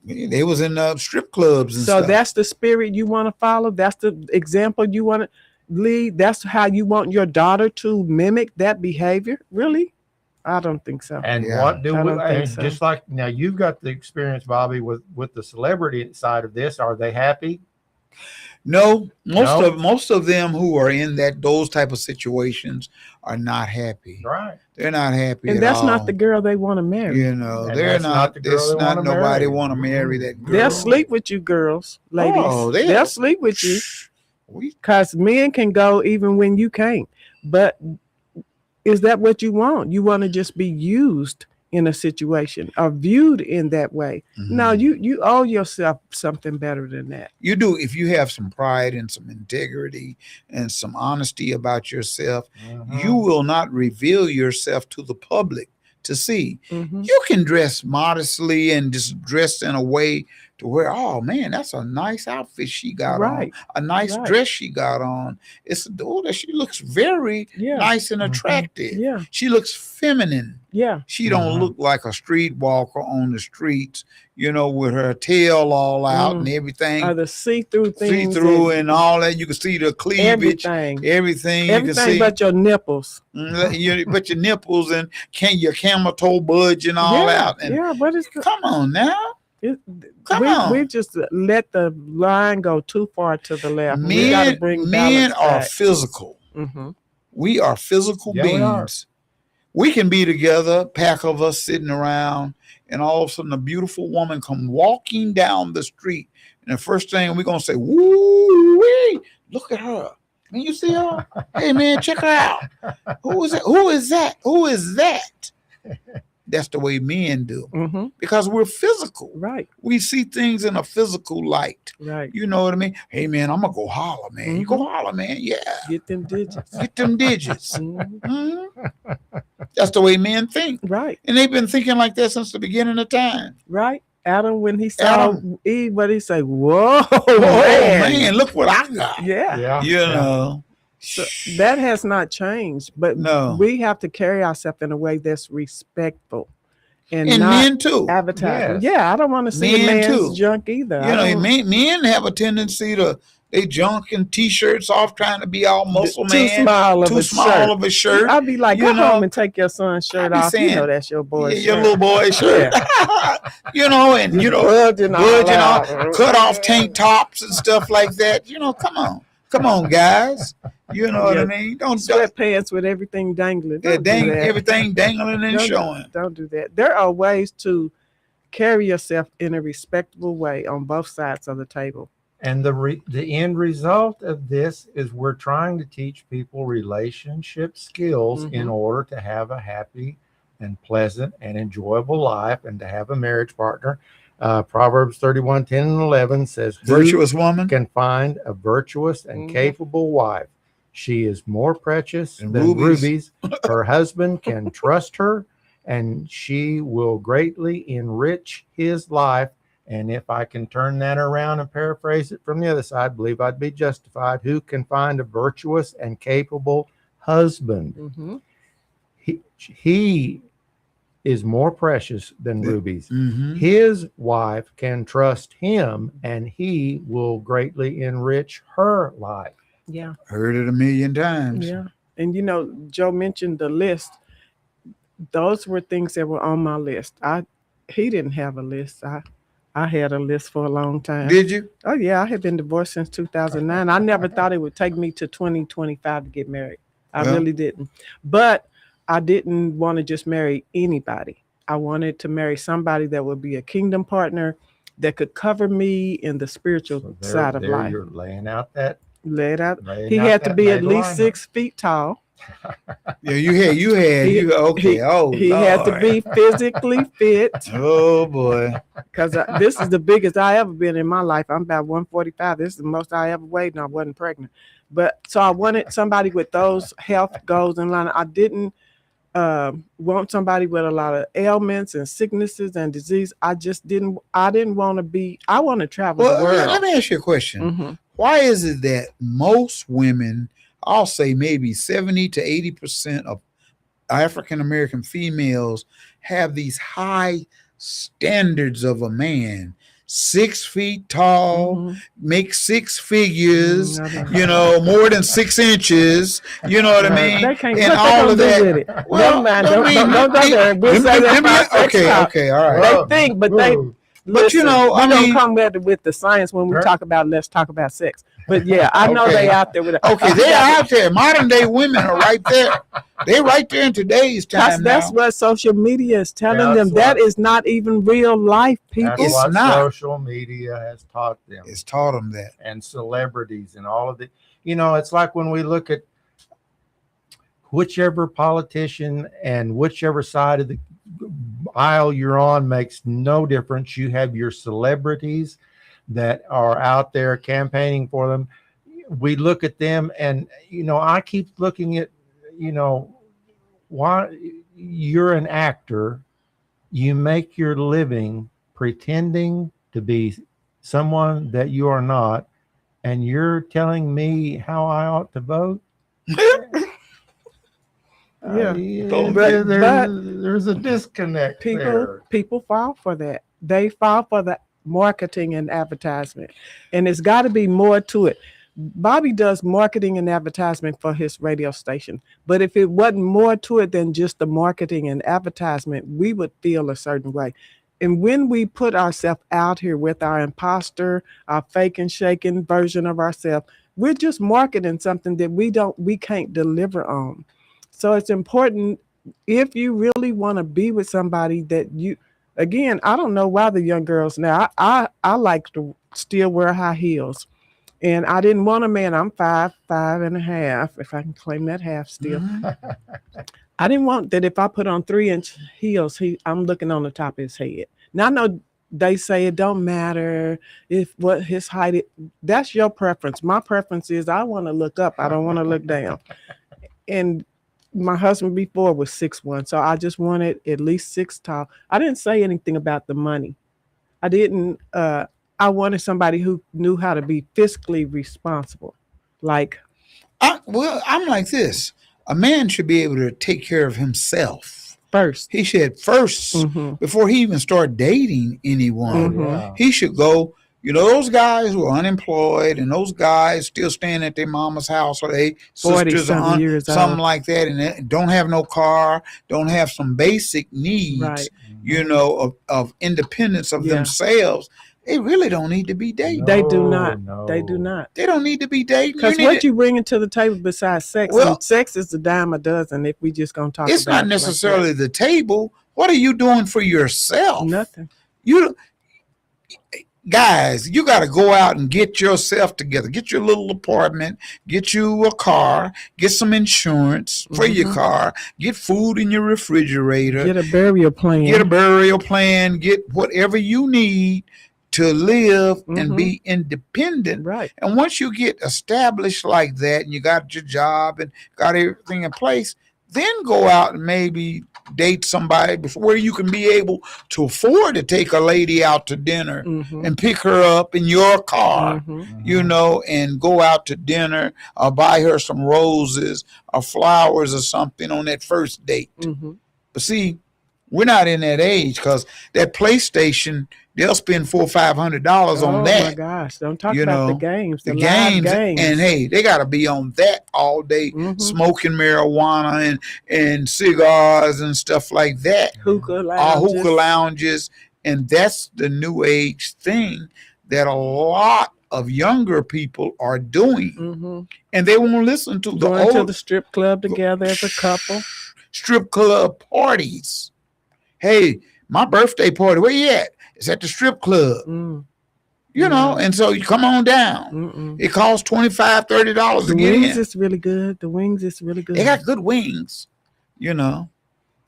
They was in strip clubs and So stuff. that's the spirit you want to follow. That's the example you want to lead. That's how you want your daughter to mimic that behavior. Really? I don't think so. And Yeah. what do I we, don't think and so. just like now, you've got the experience, Bobby, with the celebrity side of this. Are they happy? No, No? most of them who are in those type of situations are not happy. Right. They're not happy And at that's all. not the girl they want to marry. You know, And they're that's not not. the girl It's they not wanna nobody marry. want to marry that girl. They'll sleep with you, girls, ladies. Oh, They'll sleep with you We because men can go even when you can't. But is that what you want? You want to just be used in a situation or viewed in that way? No, you owe yourself something better than that. You do if you have some pride and some integrity and some honesty about yourself. You will not reveal yourself to the public to see. Hmm. You can dress modestly and just dress in a way to where, oh man, that's a nice outfit she got Right. on, a nice Right. dress she got on. It's that she looks very Yeah. nice and attractive. Yeah. She looks feminine. Yeah. She don't look like a streetwalker on the streets, with her tail all out and everything, Or the see-through see things. through and all that. You can see the cleavage, Everything. everything you can Everything see. but your nipples. But your nipples and your camel toe budge and all yeah. out. And Yeah. What is the come on now, come on. we just let the line go too far to the left. We gotta bring Men balance are back. physical. Mm-hmm. We are physical Yeah, we are. beings. We can be together, pack of us sitting around, and all of a sudden a beautiful woman come walking down the street, and the first thing we're gonna say, "Woo-wee, look at her! Man, you see her? Hey man, check her out. Who is it? Who is that? Who is that?" That's the way men do, Mm-hmm. because we're physical. Right. We see things in a physical light. Right. You know what I mean? Hey man, I'm gonna go holler, man. You go holler, man. Yeah, Get them digits. get them digits. Mhm. Mhm. That's the way men think. Right. And they've been thinking like that since the beginning of time. Right. Adam, when he saw Adam. Eve, what he say? Whoa, Oh, man. man, look what I got. Yeah. Yeah. You know. So that has not changed, but No. we have to carry ourselves in a way that's respectful and And not men too. advertising. Yes. Yeah, I don't want to see a Men man's too. junk either. You know, men have a tendency to they junk and t-shirts off trying to be all muscle too man. small of Too a small shirt. of a shirt. I'd be like, You go know, home and take your son's shirt I be off. saying, You know that's your boy's your shirt. little boy shirt. And Budging all budging out. off, cut off tank tops and stuff like that. Come on, guys. You know what I Yeah. mean? Don't Sweatpants with everything dangling. Don't do that. everything dangling and Don't- showing. Don't do that. There are ways to carry yourself in a respectable way on both sides of the table. And the end result of this is we're trying to teach people relationship skills in order to have a happy and pleasant and enjoyable life and to have a marriage partner. Proverbs 31:10 and 11 says, Virtuous woman. can find a virtuous and capable wife. She is more precious And than rubies. Her husband can trust her, and she will greatly enrich his life. And if I can turn that around and paraphrase it from the other side, I believe I'd be justified. Who can find a virtuous and capable husband? Mm-hmm. He is more precious than rubies. Mm-hmm. His wife can trust him, and he will greatly enrich her life. Yeah. Heard it a million times. Yeah. And Joe mentioned the list. Those were things that were on my list. He didn't have a list. I had a list for a long time. Did you? Oh yeah, I had been divorced since 2009. I never thought it would take me to 2025 to get married. I Well. really didn't. But I didn't want to just marry anybody. I wanted to marry somebody that would be a kingdom partner that could cover me in the spiritual So side of life. You're laying out that. Lay it out. laying He out had to that be at main least line. 6 feet tall. Yeah, you had. Okay. He had to Lord. be physically fit Oh boy. because this is the biggest I ever been in my life. I'm about 145. This is the most I ever weighed, and I wasn't pregnant. But so I wanted somebody with those health goals in line. I didn't want somebody with a lot of ailments and sicknesses and disease. I didn't want to be. I want to travel the Well, world. let me ask you a question. Mhm. Why is it that most women, I'll say maybe 70 to 80% of African American females have these high standards of a man? 6 feet tall, Mhm. make six figures, I don't you know, more than 6 inches, you know what I mean? They can't. And What they all gonna of do with that. it? Never Well, mind. I mean, Don't go there. We'll say that for our sex okay, talk. okay, all right. They Whoa, think, but whoa. But you listen. know, We're I gonna mean, come with the science when we Right. talk about. Let's talk about sex. But yeah, I know Okay. they out there with it. okay, they are out there. Modern day women are right there. They're right there in today's Because time that's now. what social media is telling That's them. That what- is not even real life, That's people. It's what not. social media has taught them, It's taught them that. and celebrities and all of the. You know, it's like when we look at whichever politician and whichever side of the aisle you're on makes no difference. You have your celebrities that are out there campaigning for them. We look at them, and I keep looking at, why you're an actor, you make your living pretending to be someone that you are not, and you're telling me how I ought to vote. Yeah. There's a disconnect there. People fall for that. They fall for the marketing and advertisement, and it's got to be more to it. Bobby does marketing and advertisement for his radio station, but if it wasn't more to it than just the marketing and advertisement, we would feel a certain way. And when we put ourselves out here with our imposter, our fake and shaken version of ourselves, we're just marketing something that we can't deliver on. So it's important, if you really want to be with somebody that you, again, I don't know why the young girls now, I like to still wear high heels. And I didn't want a man. I'm 5'5.5", if I can claim that half still. Mhm. I didn't want that. If I put on 3-inch heels, I'm looking on the top of his head. Now I know they say it don't matter if what his height is. That's your preference. My preference is I want to look up. I don't want to look down. And my husband before was 6'1", so I just wanted at least 6 tall. I didn't say anything about the money. I didn't. I wanted somebody who knew how to be fiscally responsible. Like I'm like this. A man should be able to take care of himself. first. He should first, Mm-hmm. before he even start dating anyone, Mhm. he should go. You know, those guys who are unemployed and those guys still staying at their mama's house or their 40 sisters or some years something old. like that, and they don't have no car, don't have some basic needs, Right. you know, of independence of Yeah. themselves. They really don't need to be dating. They do not. No. They do not. They don't need to be dating. Because need what to- you bringing to the table besides sex, Well- and sex is a dime a dozen if we just gonna talk it's about not it like necessarily the table. What are you doing for that. yourself? Nothing. You guys, you got to go out and get yourself together. Get your little apartment, get you a car, get some insurance for your Mhm. car, get food in your refrigerator, Get a burial plan. get a burial plan, get whatever you need to live and Mhm. be independent. Right. And once you get established like that and you got your job and got everything in place, then go out and maybe date somebody where you can be able to afford to take a lady out to dinner Mm-hmm. and pick her up in your car, Mm-hmm. you know, and go out to dinner or buy her some roses or flowers or something on that first date. Mm-hmm. But see, we're not in that age because that PlayStation, they'll spend $400 or $500 on Oh that. my gosh! Don't talk You about the know, games, The live games, games. and hey, they got to be on that all day, Mhm. smoking marijuana and cigars and stuff like that. Hookah Our lounges. hookah lounges, and that's the new age thing that a lot of younger people are doing, Mm-hmm. and they won't listen to the Going to old the strip club together as a couple. strip club parties. Hey, my birthday party, where you at? It's at the strip club. Mm. You know, and so you come on down. Mm-mm. It costs $25, $30 The to get wings in. is really good. The wings is really good. They got good wings, you know.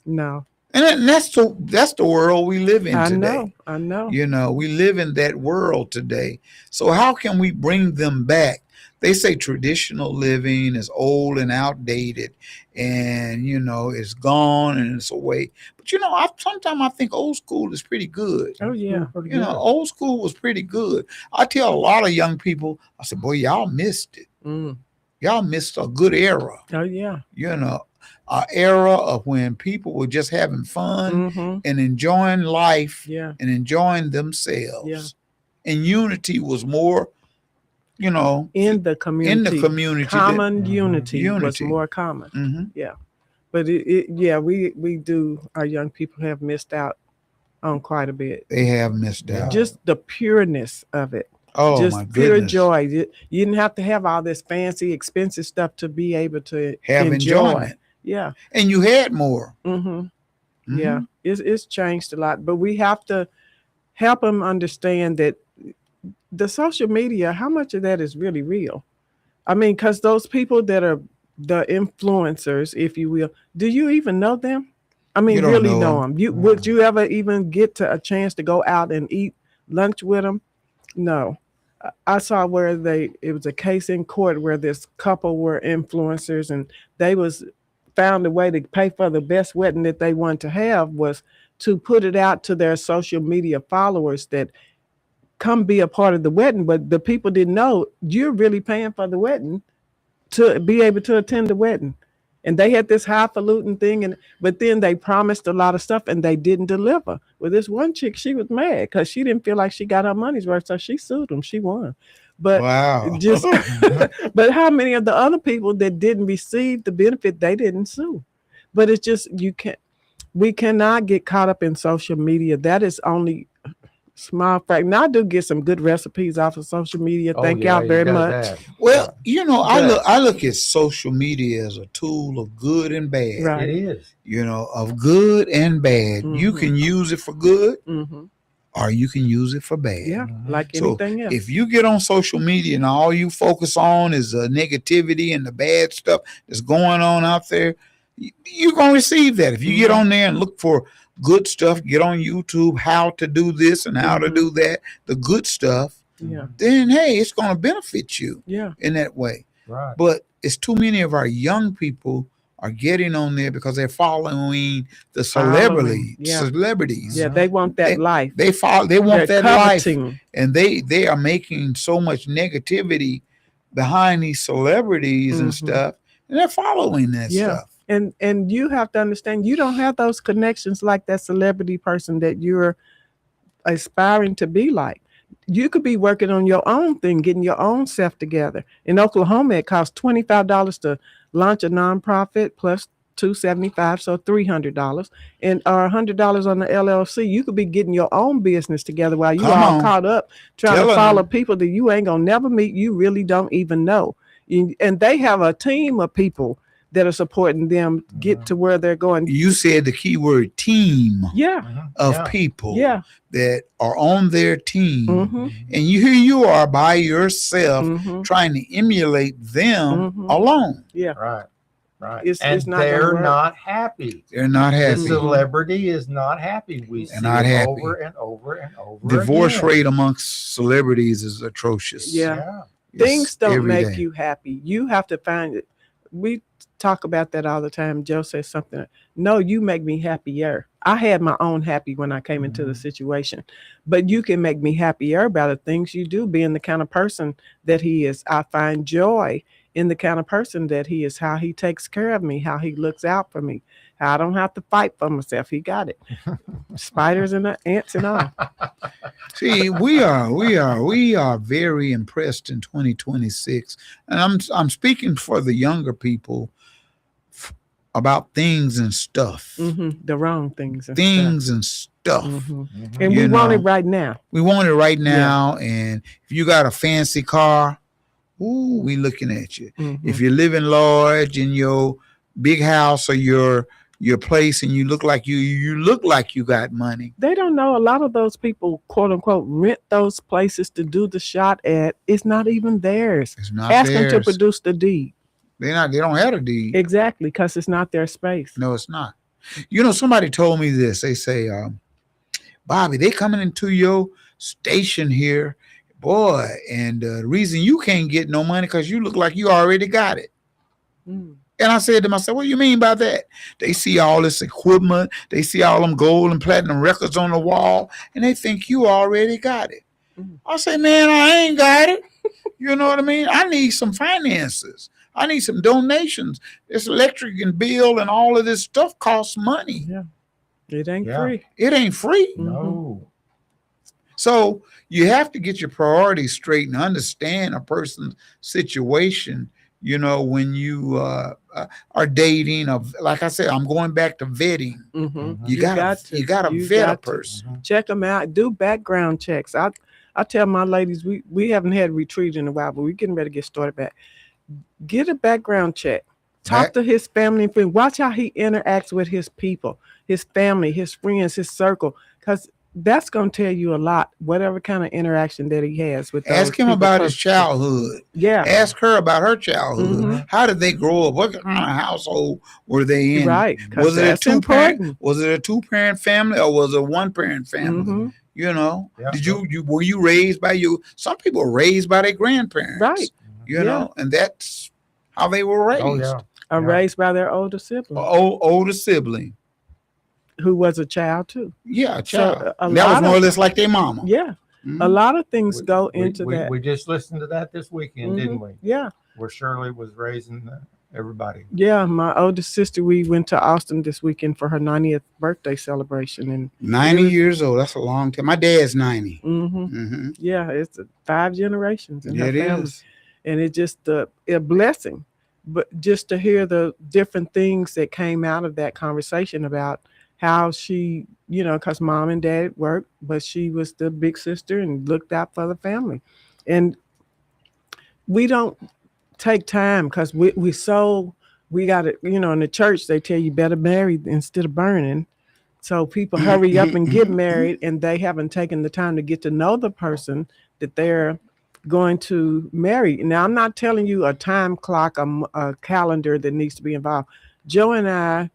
No, And that's the world we live in I today. know. I know. You know, we live in that world today. So how can we bring them back? They say traditional living is old and outdated and, you know, it's gone and it's away. But, you know, sometimes I think old school is pretty good. Oh yeah. You know, old school was pretty good. I tell a lot of young people, I said, boy, y'all missed it. Mm. Y'all missed a good era. Oh yeah. You know, an era of when people were just having fun Mm-hmm. and enjoying life Yeah. and enjoying themselves. Yeah. and unity was more, you know, In the community. community that- Common unity was Unity. more common. Mhm. Yeah. But yeah, we do, our young people have missed out on quite a bit. They have missed out. Just the pureness of it. Oh Just my pure goodness. joy. You didn't have to have all this fancy, expensive stuff to be able to Have enjoy. enjoyment. Yeah. And you had more. Mm-hmm. Mhm. Yeah. It's changed a lot, but we have to help them understand that the social media, how much of that is really real? I mean, because those people that are the influencers, if you will, do you even know them? I mean, You don't really know know 'em. them. Would you ever even get to a chance to go out and eat lunch with them? No. I saw where it was a case in court where this couple were influencers and they was found a way to pay for the best wedding that they wanted to have was to put it out to their social media followers that come be a part of the wedding, but the people didn't know you're really paying for the wedding to be able to attend the wedding. And they had this highfalutin thing, but then they promised a lot of stuff and they didn't deliver. Well, this one chick, she was mad because she didn't feel like she got her money's worth, so she sued them. She won. But Wow. just but how many of the other people that didn't receive the benefit, they didn't sue. But it's just we cannot get caught up in social media. That is only small fact. Now I do get some good recipes off of social media. Oh, Thank yeah, y'all you very got much. that. Well, you know, But- I look at social media as a tool of good and bad. Right. It is. You know, of good and bad. You Mhm. can use it for good Hmm. or you can use it for bad. Yeah, like So anything else. if you get on social media and all you focus on is the negativity and the bad stuff that's going on out there, you're going to receive that. If you get on there and look for good stuff, get on YouTube, how to do this and how to do that, the good stuff, Yeah, then hey, it's going to benefit you yeah, in that way. Right. But it's too many of our young people are getting on there because they're following the yeah. celebrities. yeah. They want that life. They want They're that life, coveting. and they are making so much negativity behind these celebrities and Mhm. stuff, and they're following that Yeah. stuff. And you have to understand you don't have those connections like that celebrity person that you're aspiring to be like. You could be working on your own thing, getting your own self together. In Oklahoma, it costs $25 to launch a nonprofit plus $275, so $300, and or $100 on the LLC. You could be getting your own business together while you Come all on. caught up trying Telling to follow them. people that you ain't gonna never meet. You really don't even know. And they have a team of people that are supporting them get to where they're going. You said the key word team Yeah, Mhm. of Yeah. people yeah. that are on their team, Mm-hmm. and here you are by yourself Mm-hmm. trying to emulate them Mhm. alone. Yeah. Right. Right. It's and not gonna they're work. not happy. They're not The happy. celebrity is not happy. We They're see not it happy. over and over and over. Divorce again. rate amongst celebrities is atrocious. Yeah. Yeah. It's Things don't every make day. you happy. You have to find it. We talk about that all the time. Joe says something. No, you make me happier. I had my own happy when I came into the situation, but you can make me happier by the things you do, being the kind of person that he is. I find joy in the kind of person that he is, how he takes care of me, how he looks out for me, how I don't have to fight for myself. He got it. Spiders and ants and all. See, we are very impressed in 2026, and I'm speaking for the younger people about things and stuff, The wrong things. And things and stuff. Mhm. Mhm. And You we want it know. right now. We want it right now, and if you got a fancy car, ooh, we looking at you. Mhm. If you're living large in your big house or your place, and you look like you got money. They don't know a lot of those people, quote unquote, rent those places to do the shot at. It's not even theirs. It's not Ask them to theirs. produce the deed. They don't have a deed. Exactly, because it's not their space. No, it's not. You know, somebody told me this. They say, Bobby, they coming into your station here, boy, and the reason you can't get no money because you look like you already got it. Mm. And I said to myself, what do you mean by that? They see all this equipment, they see all them gold and platinum records on the wall, and they think you already got it. Mm. I say, man, I ain't got it. You know what I mean? I need some finances. I need some donations. This electric and bill and all of this stuff costs money. Yeah. It ain't Yeah. free. It ain't free. Mm. No. So you have to get your priorities straight and understand a person's situation. When you are dating, like I said, I'm going back to vetting. Mm-hmm. You Mhm. You gotta got you to. gotta You vet a got to person. Mhm. check them out. Do background checks. I tell my ladies we haven't had retreat in a while, but we're getting ready to get started back. Get a background check. Talk Back to his family and friends. Watch how he interacts with his people, his family, his friends, his circle, because that's going to tell you a lot. Whatever kind of interaction that he has with those Ask him people about his purposely. childhood. Yeah. Ask her about her childhood. Mm-hmm. Mhm. How did they grow up? What kind of household were they in? Right. Because Was it a that's two parent? important. Was it a 2-parent family or was it a 1-parent family? Mm-hmm. Yeah. Did you were you raised by you? Some people were raised by their Right. grandparents. Yeah. And that's how they were Oh raised. yeah. Are Yeah. raised by their older sibling Older sibling, who was a child too. yeah, a So child. a And that was lot more or of, less like their mama. yeah, a Mhm. lot of things We, go we, into we, that. we just listened to that this weekend, Hmm. didn't we? Yeah. Where Shirley was raising everybody. Yeah, my oldest sister, we went to Austin this weekend for her 90th birthday celebration, and it 90 was, years old. That's a long time. My dad's 90. hmm Hmm. yeah, it's 5 generations in Yeah, her it family, is. and it just a blessing. But just to hear the different things that came out of that conversation about how she, because mom and dad worked, but she was the big sister and looked out for the family, and we don't take time because we got it. In the church they tell you better marry instead of burning. So people hurry up and get married, and they haven't taken the time to get to know the person that they're going to marry. Now, I'm not telling you a time clock, a calendar that needs to be involved. Joe and I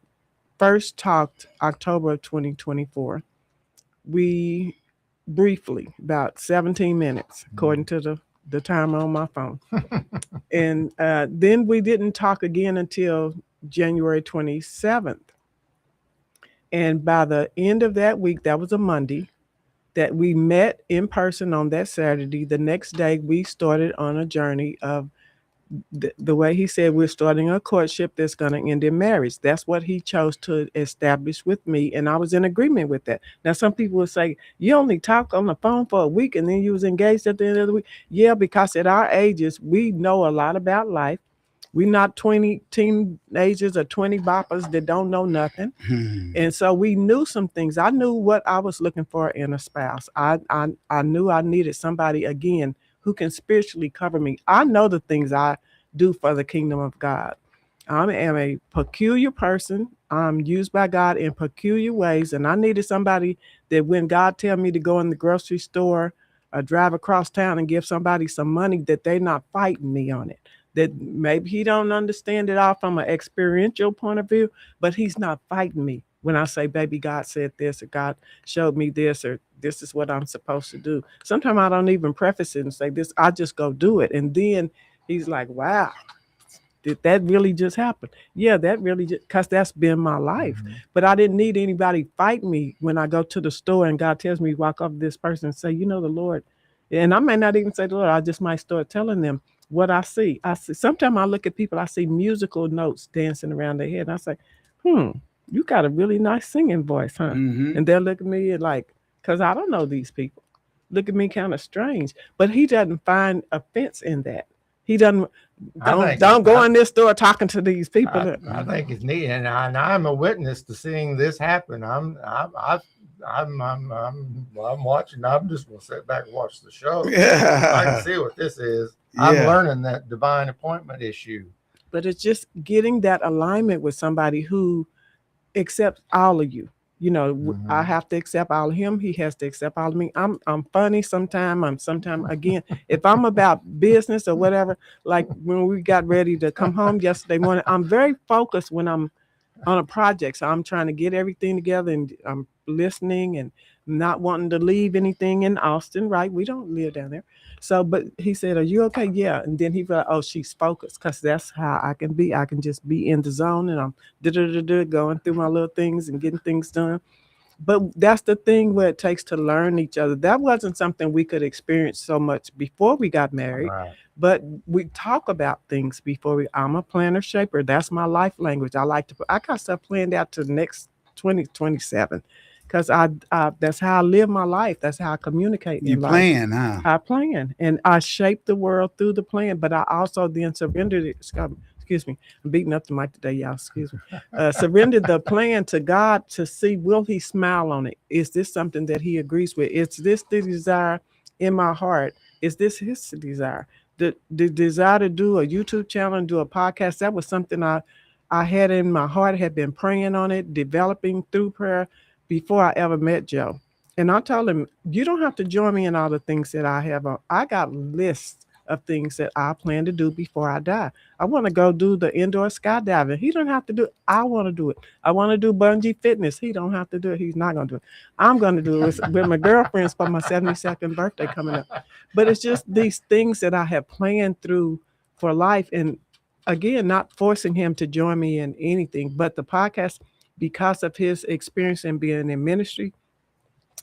first talked October of 2024. We briefly, about 17 minutes, according to the timer on my phone. And then we didn't talk again until January 27th. And by the end of that week, that was a Monday, that we met in person on that Saturday. The next day, we started on a journey of the way he said we're starting a courtship that's going to end in marriage. That's what he chose to establish with me, and I was in agreement with that. Now, some people would say you only talk on the phone for a week and then you was engaged at the end of the week. Yeah, because at our ages we know a lot about life. We're not 20 teenagers or 20 boppers that don't know nothing. And so we knew some things. I knew what I was looking for in a spouse. I knew I needed somebody again who can spiritually cover me. I know the things I do for the kingdom of God. I am a peculiar person. I'm used by God in peculiar ways, and I needed somebody that when God tell me to go in the grocery store or drive across town and give somebody some money, that they're not fighting me on it. That maybe he don't understand it all from an experiential point of view, but he's not fighting me when I say, baby, God said this, or God showed me this, or this is what I'm supposed to do. Sometimes I don't even preface it and say this, I just go do it. And then he's like, wow, did that really just happen? Yeah, that really just, because that's been my life. Mhm. But I didn't need anybody fight me when I go to the store and God tells me, walk up to this person and say, the Lord. And I may not even say the Lord, I just might start telling them what I see. Sometimes I look at people, I see musical notes dancing around their head. And I say, hmm, you got a really nice singing voice, huh? Hmm. And they'll look at me like, because I don't know these people. Look at me kind of strange. But he doesn't find offense in that. He doesn't I don't think it, don't go in this store talking to these people. I think it's neat, and I'm a witness to seeing this happen. I'm watching. I'm just gonna sit back and watch the show. I can Yeah. see what this is. I'm Yeah. learning that divine appointment issue. But it's just getting that alignment with somebody who accepts all of you. I Mhm. have to accept all of him. He has to accept all of me. I'm funny sometimes. I'm sometimes again. If I'm about business or whatever, like when we got ready to come home yesterday morning, I'm very focused when I'm on a project. So I'm trying to get everything together and I'm listening and not wanting to leave anything in Austin, right? We don't live down there. So, but he said, are you okay? Yeah. And then he felt, oh, she's focused because that's how I can be. I can just be in the zone and I'm going through my little things and getting things done. But that's the thing where it takes to learn each other. That wasn't something we could experience so much before we got married, Right. but we talk about things before I'm a planner shaper. That's my life language. I got stuff planned out to the next 2027. because I that's how I live my life. That's how I communicate You in life. playing, huh? I plan and I shape the world through the plan, but I also then surrendered it. Excuse me, I'm beating up the mic today, y'all. Excuse me. Surrendered the plan to God to see, will He smile on it? Is this something that He agrees with? Is this the desire in my heart? Is this His desire? The desire to do a YouTube channel and do a podcast, that was something I had in my heart, had been praying on it, developing through prayer before I ever met Joe. And I told him, you don't have to join me in all the things that I have. I got lists of things that I plan to do before I die. I want to go do the indoor skydiving. He don't have to do it. I want to do it. I want to do bungee fitness. He don't have to do it. He's not going to do it. I'm going to do it with my girlfriends for my 72nd birthday coming up. But it's just these things that I have planned through for life. And again, not forcing him to join me in anything, but the podcast, because of his experience in being in ministry,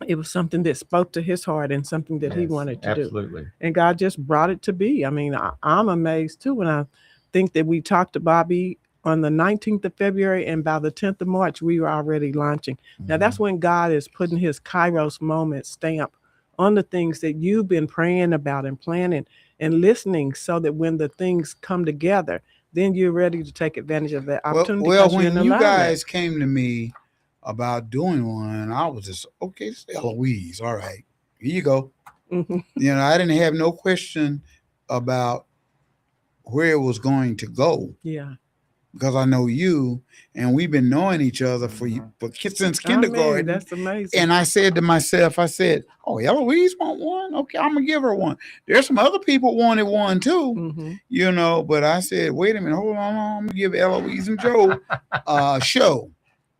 it was something that spoke to his heart and something that he Yes, wanted to do. absolutely. And God just brought it to be. I mean, I'm amazed too when I think that we talked to Bobby on the 19th of February, and by the 10th of March, we were already launching. Now, that's when God is putting his Kairos moment stamp on the things that you've been praying about and planning and listening, so that when the things come together, then you're ready to take advantage of that opportunity. Well, 'cause you're in when you alignment. guys came to me about doing one, I was just, okay, it's Ellouise. All right, here you go. Mhm. You know, I didn't have no question about where it was going to go Yeah. because I know you, and we've been knowing each other since I mean, kindergarten. that's amazing. And I said to myself, I said, "Oh, Elouise want one? Okay, I'm gonna give her one." There's some other people wanted one too, hmm you know. But I said, "Wait a minute, hold on, I'm gonna give Elouise and Joe a show."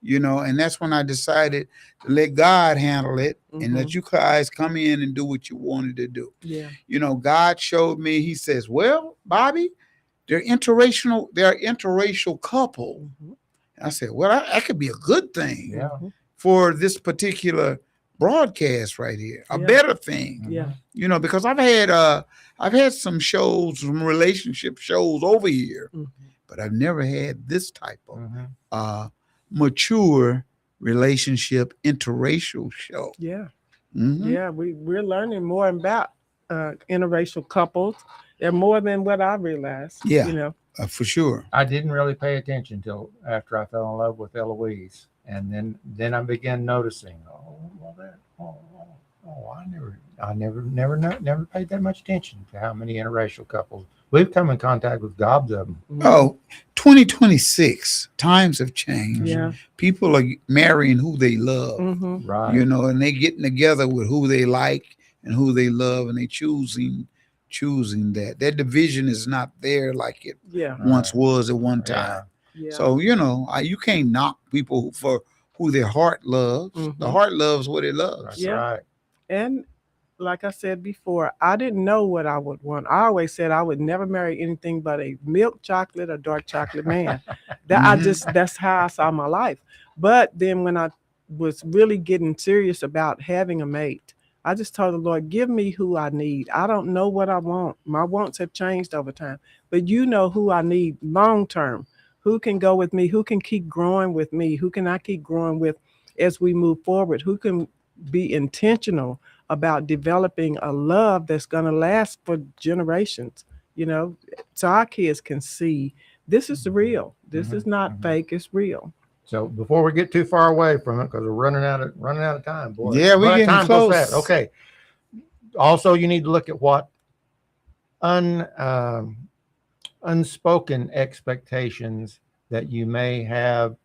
You know, and that's when I decided to let God handle it and let you guys come in and do what you wanted to do. Yeah. You know, God showed me, He says, "Well, Bobby, they're interracial couple." hmm I said, "Well, that could be a good thing Yeah. for this particular broadcast right here, a Yeah. better thing." Yeah. You know, because I've had some shows, some relationship shows over here, hmm but I've never had this type of Mhm. mature relationship interracial show. Yeah. Mhm. Yeah. We're learning more about interracial couples. They're more than what I realized. Yeah. You know. For sure. I didn't really pay attention till after I fell in love with Eloise, and then I began noticing. Oh, well, I never paid that much attention to how many interracial couples we've come in contact with. Gobs of them. Oh, 2026, times have changed. Yeah. People are marrying who they love, hmm Right. you know, and they getting together with who they like and who they love, and they choosing that. That division is not there like it Yeah. once Right. was at one time. Yeah. Yeah. So, you know, you can't knock people for who their heart loves. The Mhm. heart loves what it loves. That's Yeah. right. And like I said before, I didn't know what I would want. I always said I would never marry anything but a milk chocolate or dark chocolate man. That's how I saw my life. But then when I was really getting serious about having a mate, I just told the Lord, give me who I need. I don't know what I want. My wants have changed over time, but you know who I need long term. Who can go with me? Who can keep growing with me? Who can I keep growing with as we move forward? Who can be intentional about developing a love that's going to last for generations, you know, so our kids can see this is real. This is not fake. It's real. So before we get too far away from it, because we're running out of time, boy. Yeah, we're But getting time goes close. fast. Okay. Also, you need to look at what unspoken expectations that you may have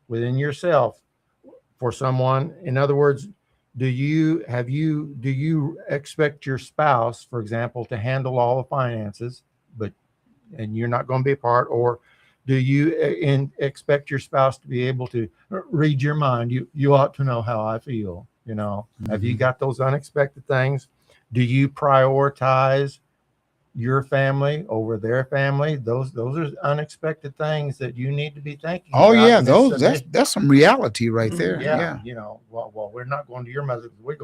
within yourself for someone. In other words, do you expect your spouse, for example, to handle all the finances, and you're not going to be a part, or do you expect your spouse to be able to read your mind? You ought to know how I feel. You know, have you got those unexpected things? Do you prioritize your family over their family? Those are unexpected things that you need to be thinking Oh about. yeah, And that's some reality right there. yeah, Yeah. you know, well, we're not going to your mother. We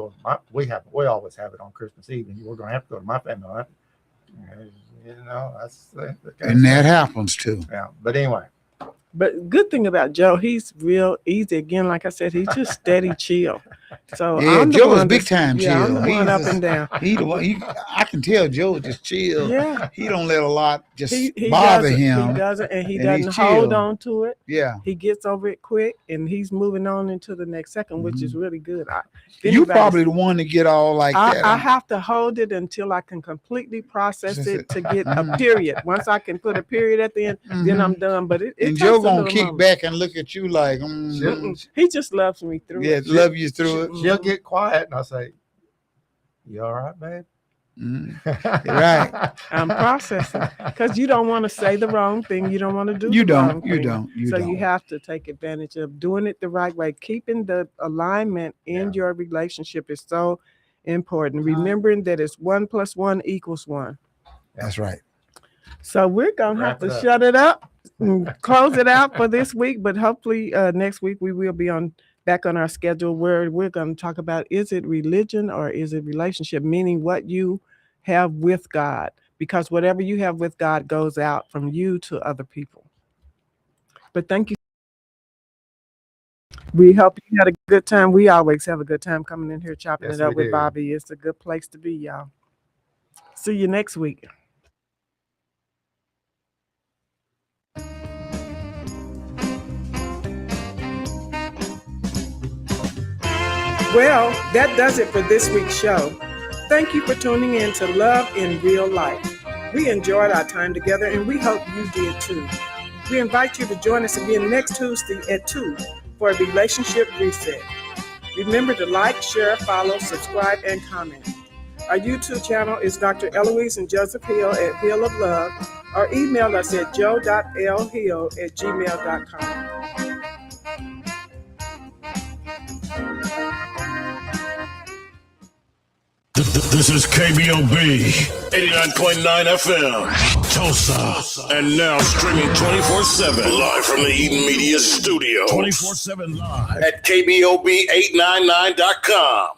always have it on Christmas Eve, and we're going to have to go to my family. You know, that's the kind And of that stuff. happens too. Yeah, but anyway, But good thing about Joe, he's real easy. Again, like I said, he's just steady chill. So Yeah, I'm the Joe is one big that's- time Yeah, I'm chill. the one He's up just- and down. He the one. I can tell Joe just chill. Yeah. He don't let a lot just He bother doesn't, him. He doesn't, and he and he's doesn't hold chill. on to it. Yeah. He gets over it quick, and he's moving on into the next second, which is really good. You anybody's- probably the one to get all like that. I have to hold it until I can completely process it to get a period. Once I can put a period at the end, then I'm done. But it and takes Joe a gonna little kick moment. back and look at you like, He just loves me through yeah, it. love you through it. She'll get quiet, and I'll say, "You all right, babe?" Right. I'm processing because you don't want to say the wrong thing. You don't want to do You the don't. wrong You thing. don't. You so don't. you have to take advantage of doing it the right way. Keeping the alignment in your relationship is so important. Remembering that it's 1 + 1 = 1. That's right. So we're gonna Wrap have to it up. shut it up and close it out for this week. But hopefully next week we will be back on our schedule where we're going to talk about, is it religion or is it relationship? Meaning what you have with God, because whatever you have with God goes out from you to other people. But thank you. We hope you had a good time. We always have a good time coming in here chopping Yes, it up we with do. Bobby. It's a good place to be, y'all. See you next week. Well, that does it for this week's show. Thank you for tuning in to Love in Real Life. We enjoyed our time together and we hope you did too. We invite you to join us again next Tuesday at 2 for a relationship reset. Remember to like, share, follow, subscribe, and comment. Our YouTube channel is Dr. Ellouise and Joseph Hill at Hill of Love, or email us at joe.lhill@gmail.com. This is KBOB 89.9 FM, Tulsa. And now streaming 24/7 live from the Eden Media Studio. 24/7 live at KBOB899.com.